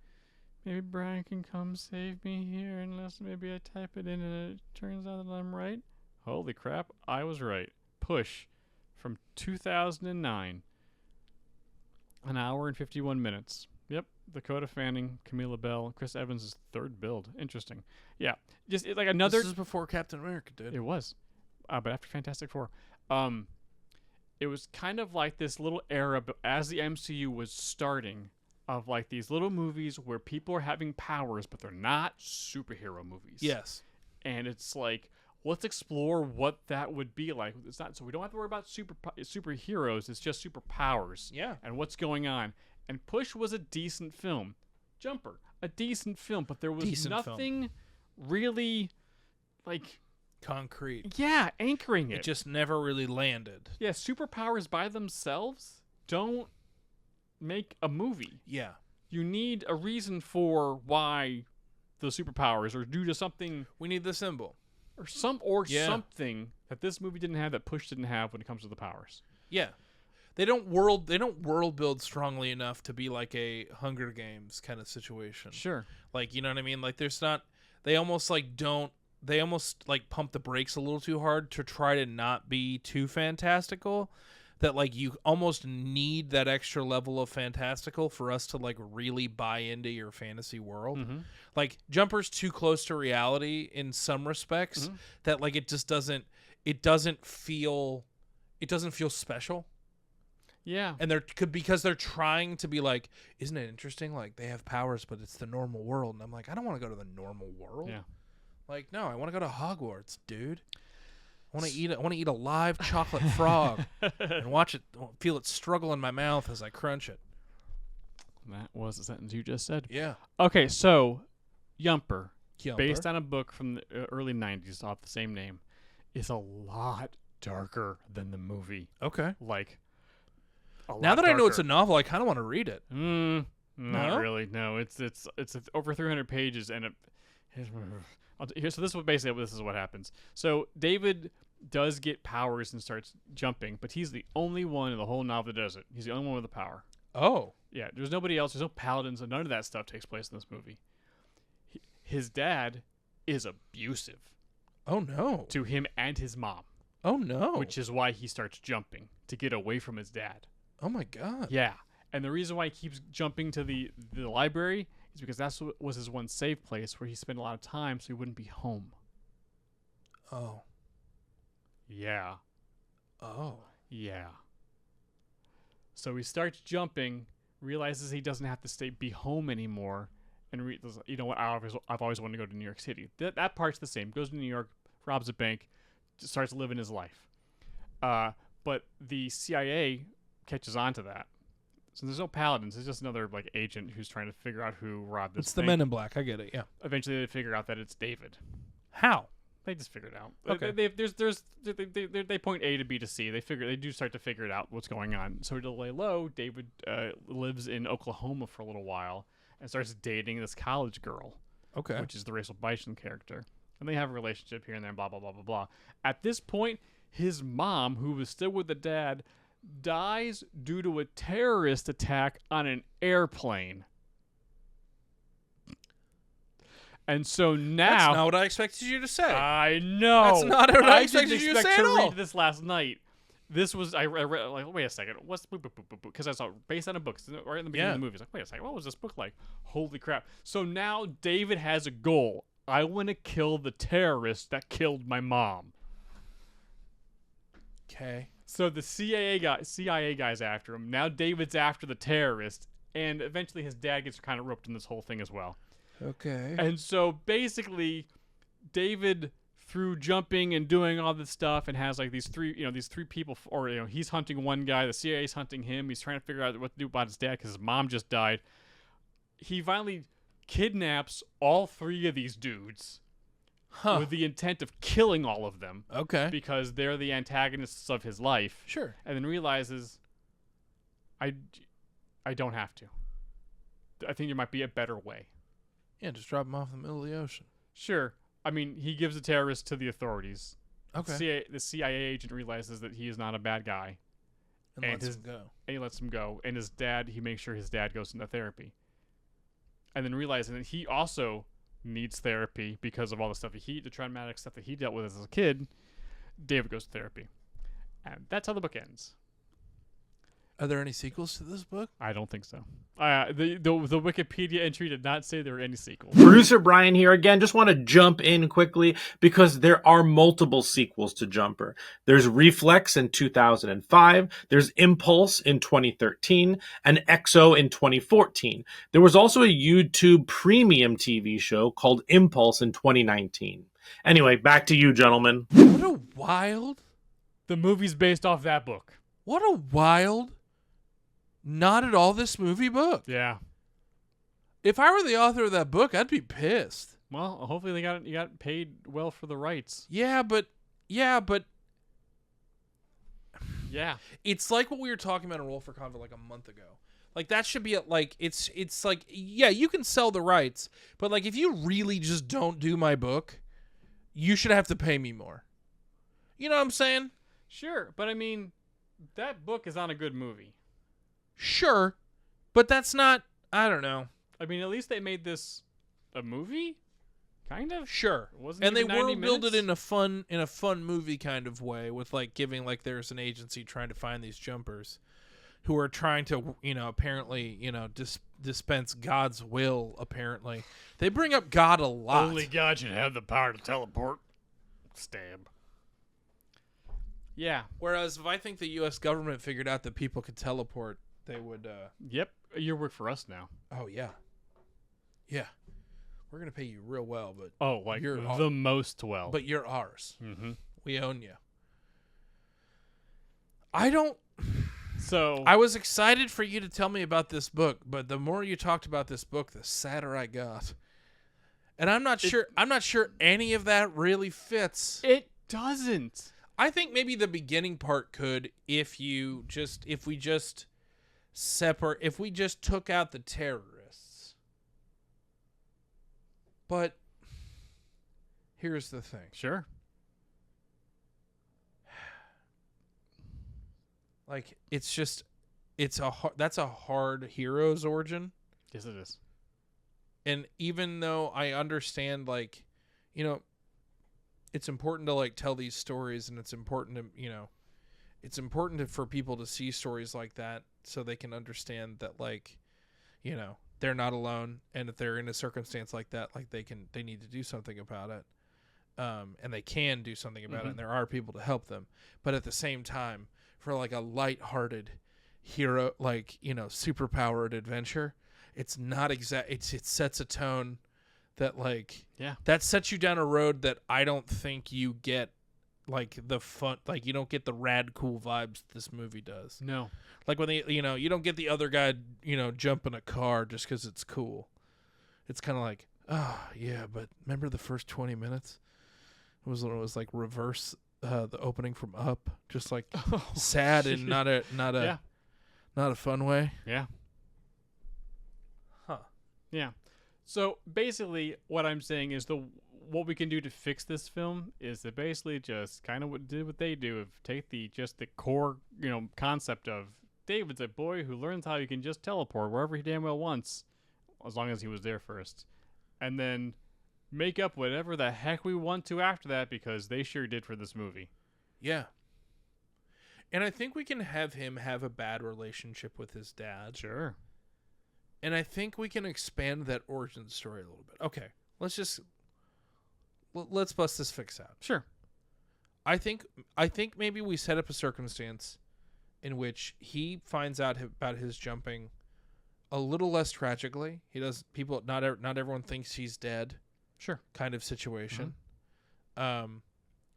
Brian can come save me here unless maybe I type it in and it turns out that I'm right. Holy crap, I was right. Push from 2009. An hour and 51 minutes. Yep, Dakota Fanning, Camila Bell, Chris Evans' third build. Interesting. Yeah, just like another. This is before Captain America, dude. It was, but after Fantastic Four. It was kind of like this little era, but as the MCU was starting, of like these little movies where people are having powers, but they're not superhero movies. Yes. And it's like, let's explore what that would be like. It's not so we don't have to worry about superheroes. It's just superpowers. Yeah. And what's going on. And Push was a decent film. Jumper, a decent film, but there was nothing really like concrete. Yeah, anchoring it. It just never really landed. Yeah, superpowers by themselves don't make a movie. Yeah. You need a reason for why the superpowers or due to something. We need the symbol. Or something that this movie didn't have that Push didn't have when it comes to the powers. Yeah. They don't world build strongly enough to be like a Hunger Games kind of situation. Sure. Like, you know what I mean? Like they almost pump the brakes a little too hard to try to not be too fantastical, that like you almost need that extra level of fantastical for us to like really buy into your fantasy world. Mm-hmm. Like Jumper's too close to reality in some respects that like it doesn't feel special. Yeah. And because they're trying to be like, isn't it interesting? Like they have powers, but it's the normal world. And I'm like, I don't want to go to the normal world. Yeah. Like, no, I want to go to Hogwarts, dude. I want to eat a live chocolate frog and watch it, feel it struggle in my mouth as I crunch it. That was the sentence you just said. Yeah. Okay, so Yumper, based on a book from the early 90s off the same name, is a lot darker than the movie. Okay. Like, now that I know it's a novel, I kind of want to read it. Not really. No, it's over 300 pages, and so this is what happens. So David does get powers and starts jumping, but he's the only one in the whole novel that does it. He's the only one with the power. Oh. Yeah, there's nobody else. There's no paladins, and none of that stuff takes place in this movie. His dad is abusive. Oh no. to him and his mom, Oh no. which is why he starts jumping to get away from his dad. Oh my god. Yeah. And the reason why he keeps jumping to the library is because that's what was his one safe place where he spent a lot of time so he wouldn't be home. Oh. Yeah. Oh. Yeah. So he starts jumping, realizes he doesn't have to be home anymore, and you know what? I've always wanted to go to New York City. That part's the same. Goes to New York, robs a bank, starts living his life. But the CIA catches on to that. So there's no paladins. It's just another like agent who's trying to figure out who robbed this. It's the Men in Black. I get it. Yeah. Eventually, they figure out that it's David. How? They just figure it out. Okay. They point A to B to C. They do start to figure it out what's going on. So to lay low, David lives in Oklahoma for a little while and starts dating this college girl, Okay. which is the Rachel Bison character, and they have a relationship here and there. Blah blah blah blah blah. At this point, his mom, who was still with the dad, dies due to a terrorist attack on an airplane. And so now... That's not what I expected you to say. I know. That's not what I expected didn't you to expect say at all. read this last night. This was... I read... Like, wait a second. What's... Because I saw it based on a book. Right in the beginning of the movie. It's like, wait a second. What was this book like? Holy crap. So now David has a goal. I want to kill the terrorist that killed my mom. Okay. So the CIA guy's after him. Now David's after the terrorist, and eventually his dad gets kind of roped in this whole thing as well. Okay. And so basically, David, through jumping and doing all this stuff, and has like these three people, or he's hunting one guy, the CIA's hunting him. He's trying to figure out what to do about his dad because his mom just died. He finally kidnaps all three of these dudes. With the intent of killing all of them. Okay. Because they're the antagonists of his life. Sure. And then realizes, I don't have to. I think there might be a better way. Yeah, just drop him off in the middle of the ocean. Sure. I mean, he gives the terrorist to the authorities. Okay. The CIA agent realizes that he is not a bad guy. And lets him go. And he lets him go. And his dad, he makes sure his dad goes into therapy. And then realizing that he also needs therapy because of all the traumatic stuff that he dealt with as a kid. David goes to therapy. And that's how the book ends. Are there any sequels to this book? I don't think so. The Wikipedia entry did not say there were any sequels. Producer Brian here again. Just want to jump in quickly because there are multiple sequels to Jumper. There's Reflex in 2005. There's Impulse in 2013 and EXO in 2014. There was also a YouTube premium TV show called Impulse in 2019. Anyway, back to you, gentlemen. What a wild... The movie's based off that book. What a wild... Not at all this movie book. Yeah. If I were the author of that book, I'd be pissed. Well, hopefully you got paid well for the rights. Yeah, but Yeah. it's like what we were talking about in Roll for Convo like a month ago. Like that should be it's like, yeah, you can sell the rights, but like if you really just don't do my book, you should have to pay me more. You know what I'm saying? Sure, but I mean, that book is on a good movie. Sure, but that's not, I don't know. I mean, at least they made this a movie, kind of. Sure, Wasn't and they even 90 world build it minutes? in a fun movie kind of way with like giving like there's an agency trying to find these jumpers who are trying to apparently dispense God's will. Apparently, they bring up God a lot. Only God should have the power to teleport. Stab. Yeah. Whereas if I think the U.S. government figured out that people could teleport, they would. Yep. You work for us now. Oh yeah. Yeah. We're gonna pay you real well, but Oh, like You're the most well. but you're ours. Mm-hmm. We own you. I don't. So I was excited for you to tell me about this book, but the more you talked about this book, the sadder I got. And I'm not sure any of that really fits. it doesn't. I think maybe the beginning part could if we just took out the terrorists. But here's the thing. Sure. Like that's a hard hero's origin. Yes, it is. And even though I understand, like, it's important to like tell these stories, and it's important to, it's important for people to see stories like that so they can understand that, like, they're not alone, and if they're in a circumstance like that, like they need to do something about it. And they can do something about it, and there are people to help them. But at the same time, for like a lighthearted hero, like, superpowered adventure, it's not it sets a tone that, like, that sets you down a road that I don't think you get, like, the fun, like, you don't get the rad cool vibes this movie does. No. Like when they, you don't get the other guy, jump in a car just because it's cool. It's kind of like, oh yeah, but remember the first 20 minutes? It was like reverse the opening from Up, just like sad and not a fun way. Yeah. Huh. Yeah. So basically, what I'm saying is what we can do to fix this film is to basically just kind of what they do, of take the core concept of David's a boy who learns how he can just teleport wherever he damn well wants, as long as he was there first, and then make up whatever the heck we want to after that, because they sure did for this movie. Yeah. And I think we can have him have a bad relationship with his dad. Sure. And I think we can expand that origin story a little bit. Okay, let's bust this fix out. Sure. I think maybe we set up a circumstance in which he finds out about his jumping a little less tragically. He does. Not everyone thinks he's dead. Sure. Kind of situation. And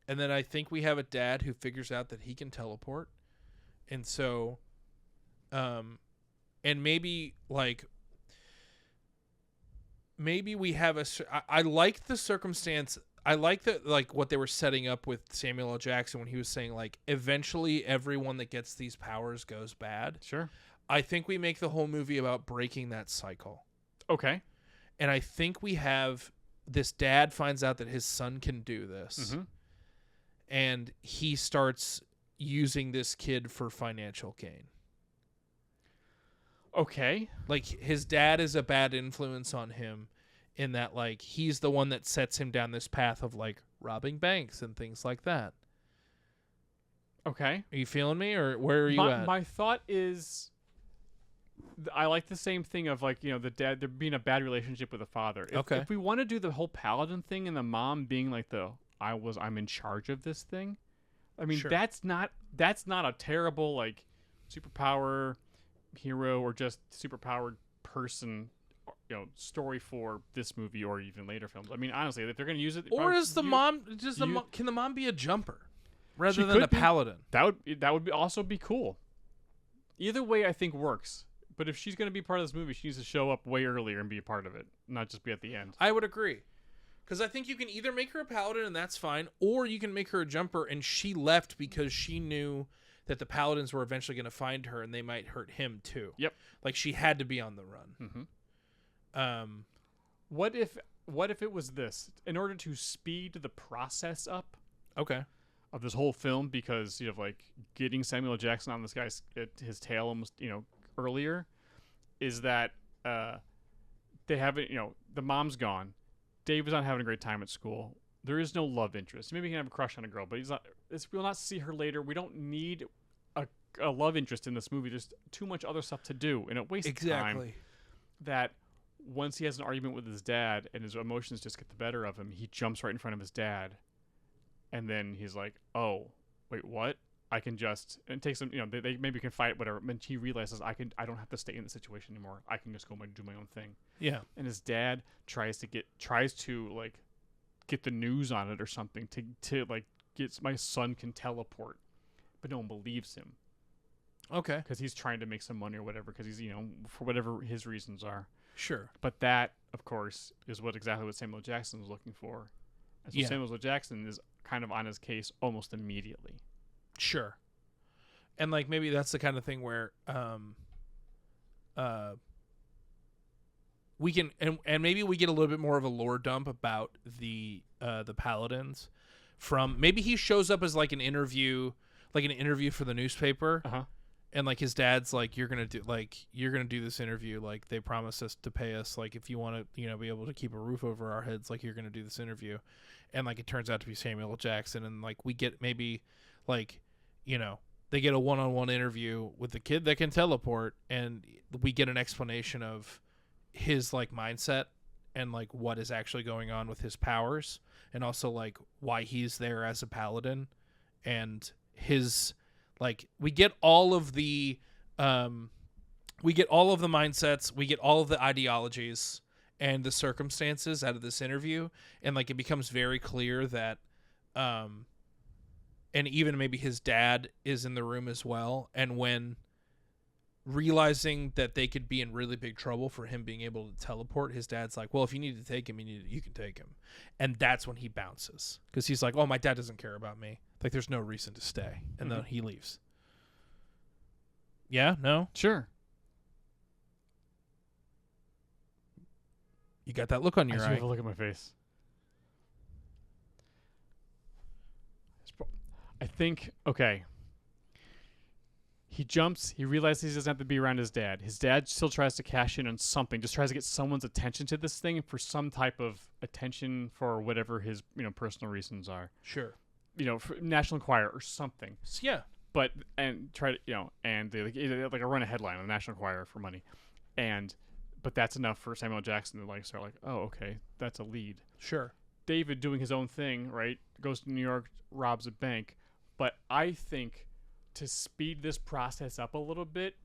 then I think we have a dad who figures out that he can teleport. And so, and maybe we have I like the circumstance. I like that, like, what they were setting up with Samuel L. Jackson when he was saying, like, eventually everyone that gets these powers goes bad. Sure. I think we make the whole movie about breaking that cycle. Okay. And I think we have this dad finds out that his son can do this. And he starts using this kid for financial gain. Okay. Like, his dad is a bad influence on him in that, like, he's the one that sets him down this path of, like, robbing banks and things like that. Okay. Are you feeling me, or where are you at? My thought is, I like the same thing of, like, the dad, there being a bad relationship with the father. If we want to do the whole paladin thing and the mom being like I'm in charge of this thing, I mean, sure, that's not a terrible, like, superpower hero or just superpowered person, story for this movie or even later films. I mean, honestly, if they're going to use it, or can the mom be a jumper rather than a paladin? That would also be cool. Either way, I think works. But if she's going to be part of this movie, she needs to show up way earlier and be a part of it, not just be at the end. I would agree. Because I think you can either make her a paladin and that's fine, or you can make her a jumper and she left because she knew that the paladins were eventually going to find her and they might hurt him too. Yep. Like, she had to be on the run. What if it was this? In order to speed the process up of this whole film, because like getting Samuel L. Jackson on this guy's his tail almost earlier, is that they haven't the mom's gone. Dave is not having a great time at school. There is no love interest. Maybe he can have a crush on a girl, but we'll not see her later. We don't need a love interest in this movie. There's too much other stuff to do, and it wastes time. That once he has an argument with his dad and his emotions just get the better of him, he jumps right in front of his dad, and then he's like, "Oh, wait, what? I can just," and takes him. They maybe can fight, whatever. And he realizes I don't have to stay in the situation anymore. I can just go do my own thing. Yeah. And his dad tries to like get the news on it or something to like my son can teleport, but no one believes him. Okay. Because he's trying to make some money or whatever. Because he's for whatever his reasons are. Sure. But that, of course, is exactly what Samuel L. Jackson was looking for. And so Samuel L. Jackson is kind of on his case almost immediately. Sure. And like maybe that's the kind of thing where we can and maybe we get a little bit more of a lore dump about the paladins from maybe he shows up as like an interview for the newspaper. And like his dad's like, you're gonna do this interview, like they promised us to pay us, like if you want to, you know, be able to keep a roof over our heads, like you're gonna do this interview. And like it turns out to be Samuel L. Jackson, and like we get maybe like, you know, they get a one-on-one interview with the kid that can teleport, and we get an explanation of his like mindset and like what is actually going on with his powers, and also like why he's there as a paladin, and his like we get all of the mindsets, we get all of the ideologies and the circumstances out of this interview, and like it becomes very clear that and even maybe his dad is in the room as well, and when realizing that they could be in really big trouble for him being able to teleport, his dad's like, well, if you need to take him, you can take him. And that's when he bounces, because he's like, oh, my dad doesn't care about me, like there's no reason to stay, and then he leaves. Yeah, no, Sure. you got that look on your I eye. have a look at my face. I think, okay. He jumps. He realizes he doesn't have to be around his dad. His dad still tries to cash in on something, just tries to get someone's attention to this thing for some type of attention for whatever his, personal reasons are. Sure. For National Enquirer or something. Yeah. But, and try to, and they like run a headline on the National Enquirer for money. But that's enough for Samuel Jackson to like start like, oh, okay, that's a lead. Sure. David doing his own thing, right? Goes to New York, robs a bank. But I think to speed this process up a little bit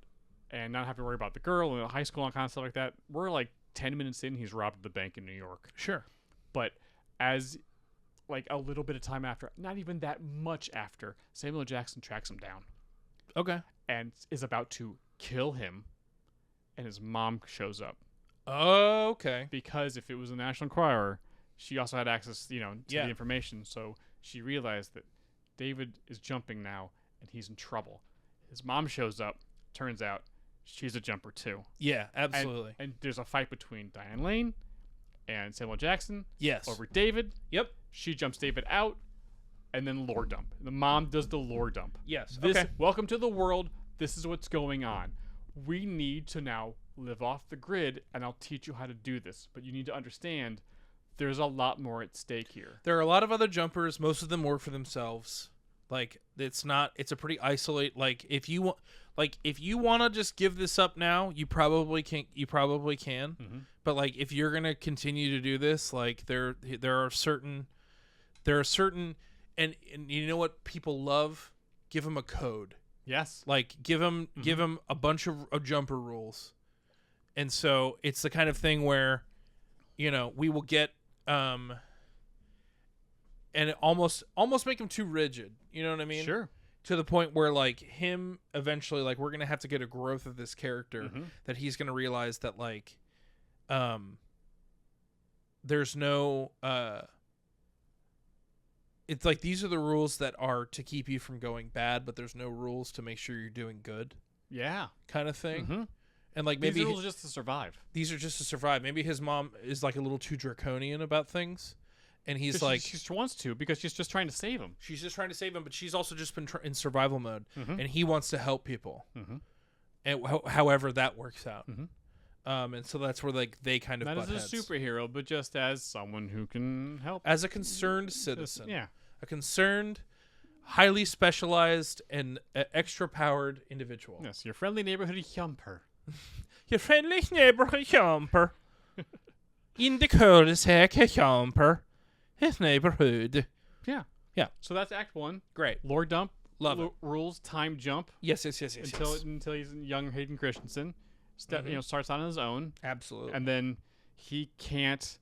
and not have to worry about the girl and the high school and kind of stuff like that, we're like 10 minutes in, he's robbed the bank in New York. Sure. But as like a little bit of time after, not even that much after, Samuel Jackson tracks him down. Okay. And is about to kill him, and his mom shows up. Oh, okay. Because if it was a National Enquirer, she also had access, to Yeah. the information. So she realized that David is jumping now, and he's in trouble. His mom shows up. Turns out she's a jumper too. Yeah, absolutely. And there's a fight between Diane Lane and Samuel Jackson. Yes. Over David. Yep. She jumps David out, and then lore dump. The mom does the lore dump. Yes. Okay. Welcome to the world. This is what's going on. We need to now live off the grid, and I'll teach you how to do this. But you need to understand there's a lot more at stake here. There are a lot of other jumpers. Most of them work for themselves. Like it's a pretty isolate. Like if you want to just give this up now, you probably can. Mm-hmm. But like if you're gonna continue to do this, like there are certain, and you know what people love? Give them a code. Yes. Like give them a bunch of jumper rules, and so it's the kind of thing where, we will get and almost make him too rigid. You know what I mean? Sure. To the point where like him eventually, like we're gonna have to get a growth of this character that he's gonna realize that like, there's no it's like these are the rules that are to keep you from going bad, but there's no rules to make sure you're doing good. Yeah. Kind of thing. Mm-hmm. And like maybe these rules are just to survive. These are just to survive. Maybe his mom is like a little too draconian about things, and he's like she wants to because she's just trying to save him. She's just trying to save him, but she's also just been in survival mode, and he wants to help people, and however that works out. And so that's where like they kind of not butt as heads. a superhero, but just as someone who can help, as a concerned citizen. Yeah, a concerned, highly specialized, and extra powered individual. Yes, your friendly neighborhood jumper. Your friendly neighborhood jumper. In the cul-de-sac jumper. His neighborhood. Yeah. Yeah. So that's Act 1. Great. Lore dump. Love it. Rules, time jump. Yes. Until he's young Hayden Christensen. Starts on his own. Absolutely. And then he can't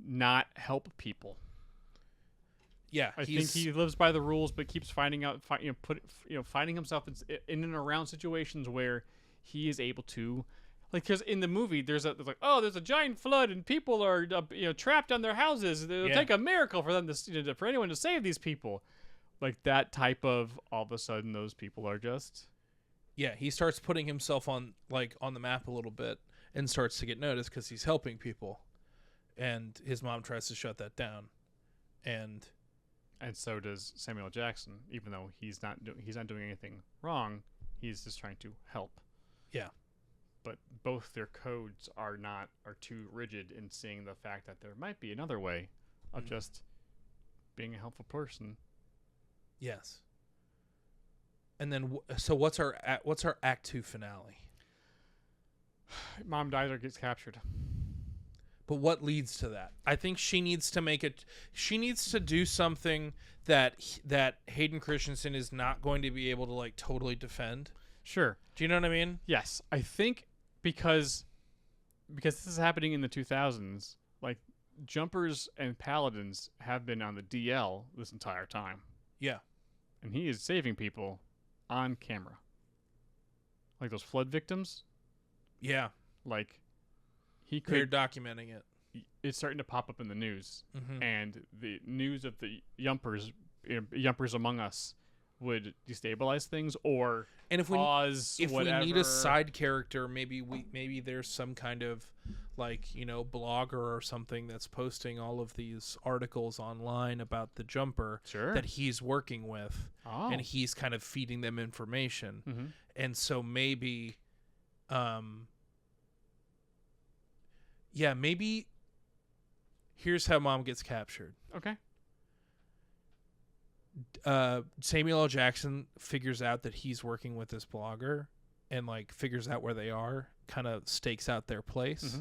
not help people. Yeah, I think he lives by the rules, but keeps finding himself in and around situations where he is able to, like, because in the movie there's a giant flood and people are trapped on their houses. It'll take a miracle for them to for anyone to save these people, like that type of all of a sudden those people are just. Yeah, he starts putting himself on the map a little bit and starts to get noticed because he's helping people, and his mom tries to shut that down, and so does Samuel Jackson. Even though he's not doing anything wrong, He's just trying to help. Yeah. But both their codes are too rigid in seeing the fact that there might be another way of just being a helpful person. Yes. And then, so what's our Act 2 finale? Mom dies or gets captured. But what leads to that? I think she needs to make it. She needs to do something that Hayden Christensen is not going to be able to like totally defend. Sure. Do you know what I mean? Yes, I think because this is happening in the 2000s. Like jumpers and paladins have been on the DL this entire time. Yeah. And he is saving people on camera. Like those flood victims. Yeah. Like they're documenting it. It's starting to pop up in the news, and the news of the yumpers among us would destabilize things or cause whatever. We need a side character, maybe there's some kind of like, you know, blogger or something that's posting all of these articles online about the jumper that he's working with, and he's kind of feeding them information. And so maybe maybe here's how Mom gets captured. Okay. Samuel L. Jackson figures out that he's working with this blogger and like figures out where they are, kind of stakes out their place.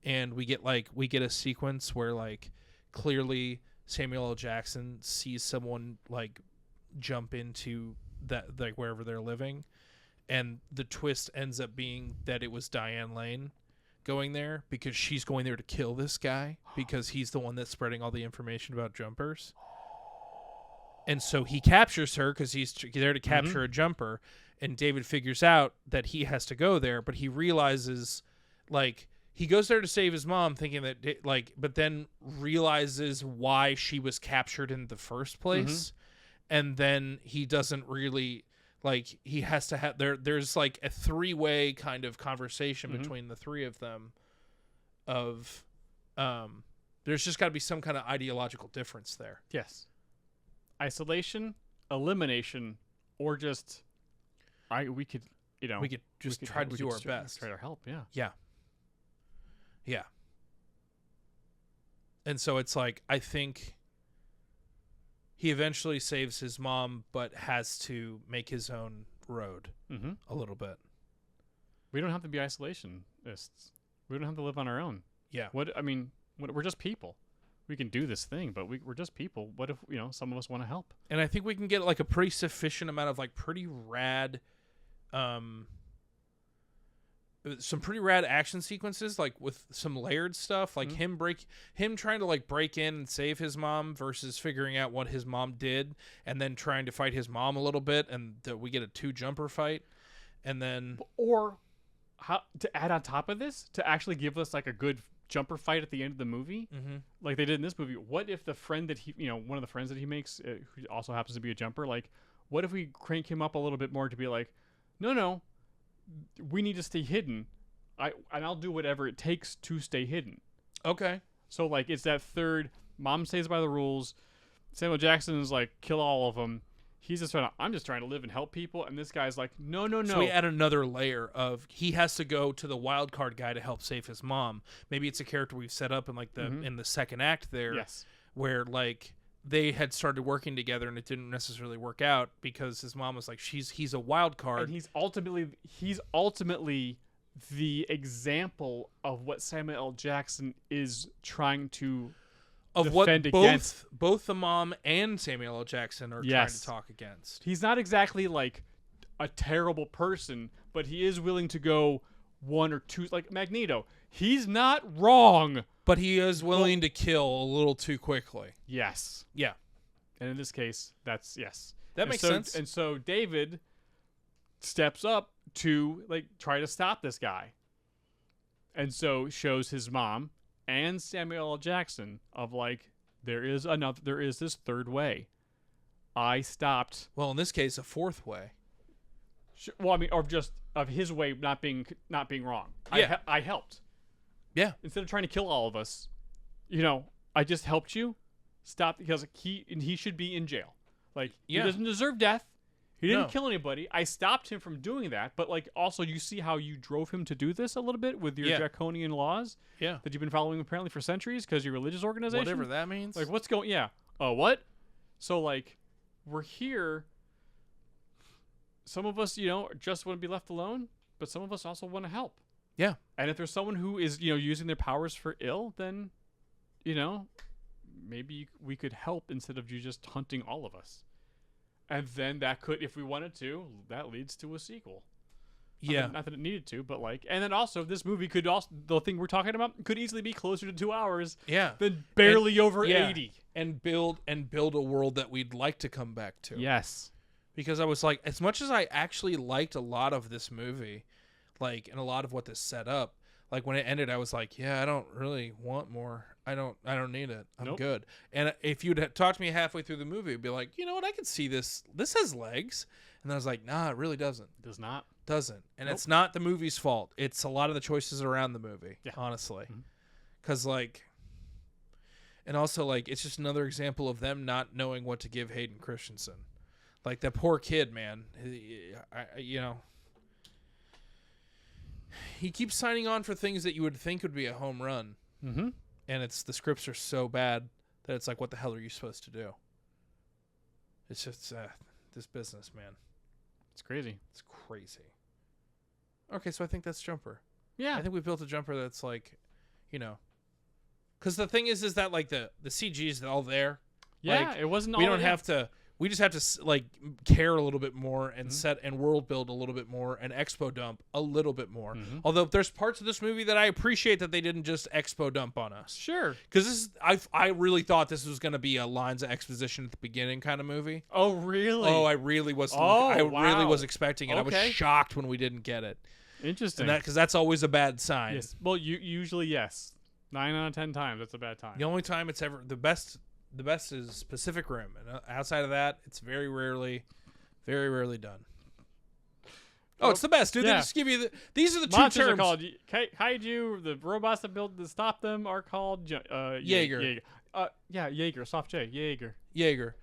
And we get a sequence where like clearly Samuel L. Jackson sees someone like jump into that, like wherever they're living, and the twist ends up being that it was Diane Lane going there because she's going there to kill this guy because he's the one that's spreading all the information about jumpers. And so he captures her because he's there to capture a jumper, and David figures out that he has to go there, but he realizes, like, he goes there to save his mom thinking that, like, but then realizes why she was captured in the first place. And then he doesn't really, like, he has to have, there's like a three-way kind of conversation between the three of them of, there's just got to be some kind of ideological difference there. Yes. Isolation, elimination, or just, we could just try to do our best. Try to help, yeah. Yeah. Yeah. And so it's like, I think he eventually saves his mom, but has to make his own road a little bit. We don't have to be isolationists. We don't have to live on our own. Yeah. We're just people. We can do this thing, but we're just people. What if, some of us want to help? And I think we can get like a pretty sufficient amount of like pretty rad, some pretty rad action sequences, like with some layered stuff, like him trying to like break in and save his mom versus figuring out what his mom did and then trying to fight his mom a little bit, and we get a 2-jumper fight, and then or how to add on top of this to actually give us like a good jumper fight at the end of the movie, like they did in this movie. What if the friend that he, one of the friends that he makes, who also happens to be a jumper, like, what if we crank him up a little bit more to be like, no, we need to stay hidden. I'll do whatever it takes to stay hidden. Okay. So like it's that third. Mom stays by the rules. Samuel Jackson is like, kill all of them. He's just I'm just trying to live and help people, and this guy's like, no. So we add another layer of he has to go to the wild card guy to help save his mom. Maybe it's a character we've set up in like in the second act there, where like they had started working together and it didn't necessarily work out because his mom was like, he's a wild card, and he's ultimately the example of what Samuel L. Jackson is trying to defend against. Both the mom and Samuel L. Jackson are trying to talk against. He's not exactly like a terrible person, but he is willing to go one or two, like Magneto. He's not wrong, but he is willing to kill a little too quickly. Yes. Yeah. And in this case, that's yes. That makes sense. And so David steps up to like try to stop this guy. And so shows his mom and Samuel L. Jackson of like, there is this third way. I stopped. Well, in this case, a fourth way. Well, I mean, or just of his way not being wrong. Yeah. I helped. Yeah. Instead of trying to kill all of us, I just helped you. Stop, because he should be in jail. Like, he doesn't deserve death. He didn't No. kill anybody. I stopped him from doing that. But like, also, you see how you drove him to do this a little bit with your Yeah. draconian laws Yeah. that you've been following apparently for centuries because your religious organization. Whatever that means. Like, what's going? Yeah. What? So like, we're here. Some of us, just want to be left alone, but some of us also want to help. Yeah. And if there's someone who is, using their powers for ill, then, maybe we could help instead of you just hunting all of us. And then that could, if we wanted to, that leads to a sequel. Yeah. Not that it needed to, but like, and then also this movie could also, the thing we're talking about could easily be closer to 2 hours Yeah. than barely over yeah. 80. And build a world that we'd like to come back to. Yes. Because I was like, as much as I actually liked a lot of this movie, like, and a lot of what this set up, like when it ended, I was like, yeah, I don't really want more. I don't need it. I'm Nope. good. And if you'd have talked to me halfway through the movie, I'd be like, you know what? I can see this. This has legs. And then I was like, nah, it really doesn't. Does not. Doesn't. And Nope. it's not the movie's fault. It's a lot of the choices around the movie, Yeah. honestly. Mhm. Because, like, and also, like, it's just another example of them not knowing what to give Hayden Christensen. Like, that poor kid, man. He keeps signing on for things that you would think would be a home run. Mm-hmm. And the scripts are so bad that it's like, what the hell are you supposed to do? It's just this business, man. It's crazy. It's crazy. Okay, so I think that's Jumper. Yeah. I think we built a Jumper that's like, because the thing is that like the CG is all there. Yeah, Like, it wasn't. We all don't yeah. have to. We just have to like care a little bit more and Mhm. set and world build a little bit more and expo dump a little bit more. Mhm. Although there's parts of this movie that I appreciate that they didn't just expo dump on us. Sure. Because this is, I really thought this was going to be a lines of exposition at the beginning kind of movie. Oh, really? Oh, I really was. Oh, I really wow. was expecting it. I Okay. was shocked when we didn't get it. Interesting. And because that's always a bad sign. Yes. Well, usually yes. 9 out of 10 times that's a bad time. The only time it's ever the best is Pacific Rim, and outside of that, it's very rarely done. Oh, it's the best, dude. They Yeah. just give you these are the two Monsters terms. are called kaiju. The robots that build to stop them are called Jaeger. Yeah, Jaeger. Soft J. Jaeger. Jaeger.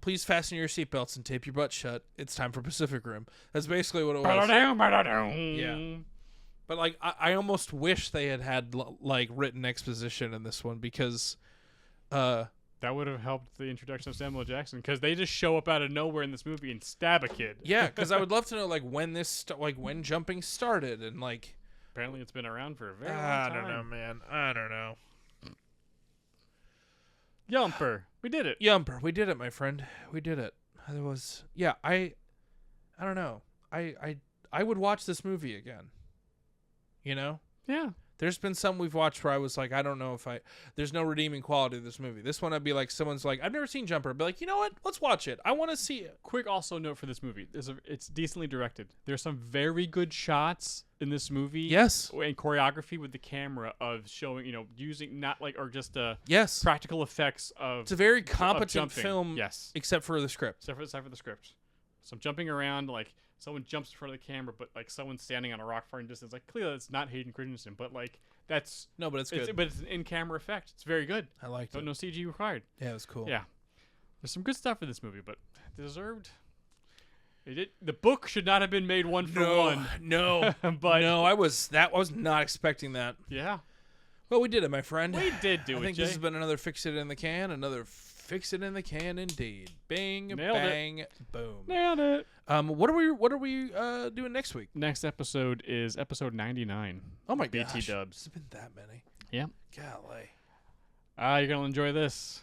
Please fasten your seatbelts and tape your butt shut. It's time for Pacific Rim. That's basically what it was. Yeah. But like, I almost wish they had like written exposition in this one because, That would have helped the introduction of Samuel Jackson because they just show up out of nowhere in this movie and stab a kid. yeah, because I would love to know like when when jumping started and like. Apparently, it's been around for a very long I time. don't know, man. I don't know. Yumper, we did it. Yumper, we did it, my friend. We did it. It was I don't know. I would watch this movie again. Yeah. There's been some we've watched where I was like, I don't know if there's no redeeming quality to this movie. This one I'd be like, someone's like, I've never seen Jumper. I'd be like, you know what? Let's watch it. I want to see it. Quick also note for this movie: it's decently directed. There's some very good shots in this movie. Yes. And choreography with the camera of showing, using not like or just Yes. practical effects of. It's a very of competent jumping. film. Yes. Except for the script. Except for the script. Some jumping around, like someone jumps in front of the camera, but like someone's standing on a rock far in distance. Like clearly that's not Hayden Christensen, but like that's No, but it's good. but it's an in-camera effect. It's very good. I liked So it. no CG required. Yeah, it was cool. Yeah. There's some good stuff in this movie, but deserved. The book should not have been made one for one. No. But no, I was not expecting that. yeah, Well, we did it, my friend. we did do I it. think Jay. this has been another Fix It in the Can. Another Fix It in the Can indeed. Bing, Nailed it. bang, boom. Nailed it. What are we doing next week? Next episode is episode 99. Oh my BT gosh. dubs. It's been that many. Yeah. Golly. You're gonna enjoy this.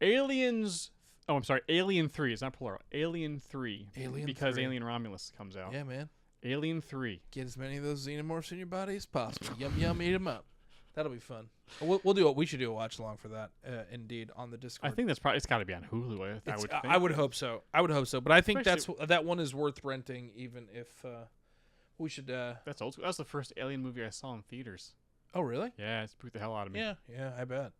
Aliens. Oh, I'm sorry. Alien 3. It's not plural. Alien 3. Alien because 3. Alien Romulus comes out. Yeah, man. Alien 3. Get as many of those xenomorphs in your body as possible. Yum yum, eat them up. That'll be fun. We'll do it. We should do a watch along for that. Indeed, on the Discord. I think that's probably. It's got to be on Hulu. I would. Think. I would hope so. But I think Especially- that one is worth renting, even if we should. That's old school. That was the first Alien movie I saw in theaters. Oh, really? Yeah, it spooked the hell out of me. Yeah, I bet.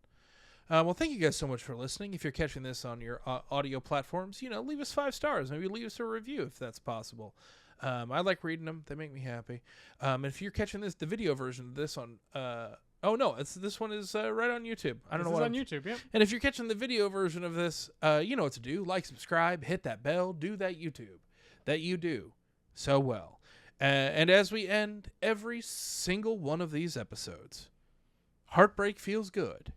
Well, thank you guys so much for listening. If you're catching this on your audio platforms, leave us 5 stars. Maybe leave us a review if that's possible. I like reading them; they make me happy. And if you're catching the video version of this on, this one is right on YouTube. I don't know This what is on YouTube. Yep. And if you're catching the video version of this, you know what to do: like, subscribe, hit that bell, do that YouTube. that you do so well. And as we end every single one of these episodes, heartbreak feels good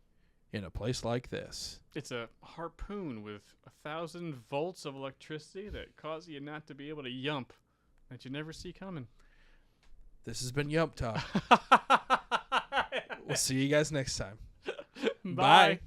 in a place like this. It's a harpoon with 1,000 volts of electricity that cause you not to be able to yump that you never see coming. This has been Yump Talk. We'll see you guys next time. Bye.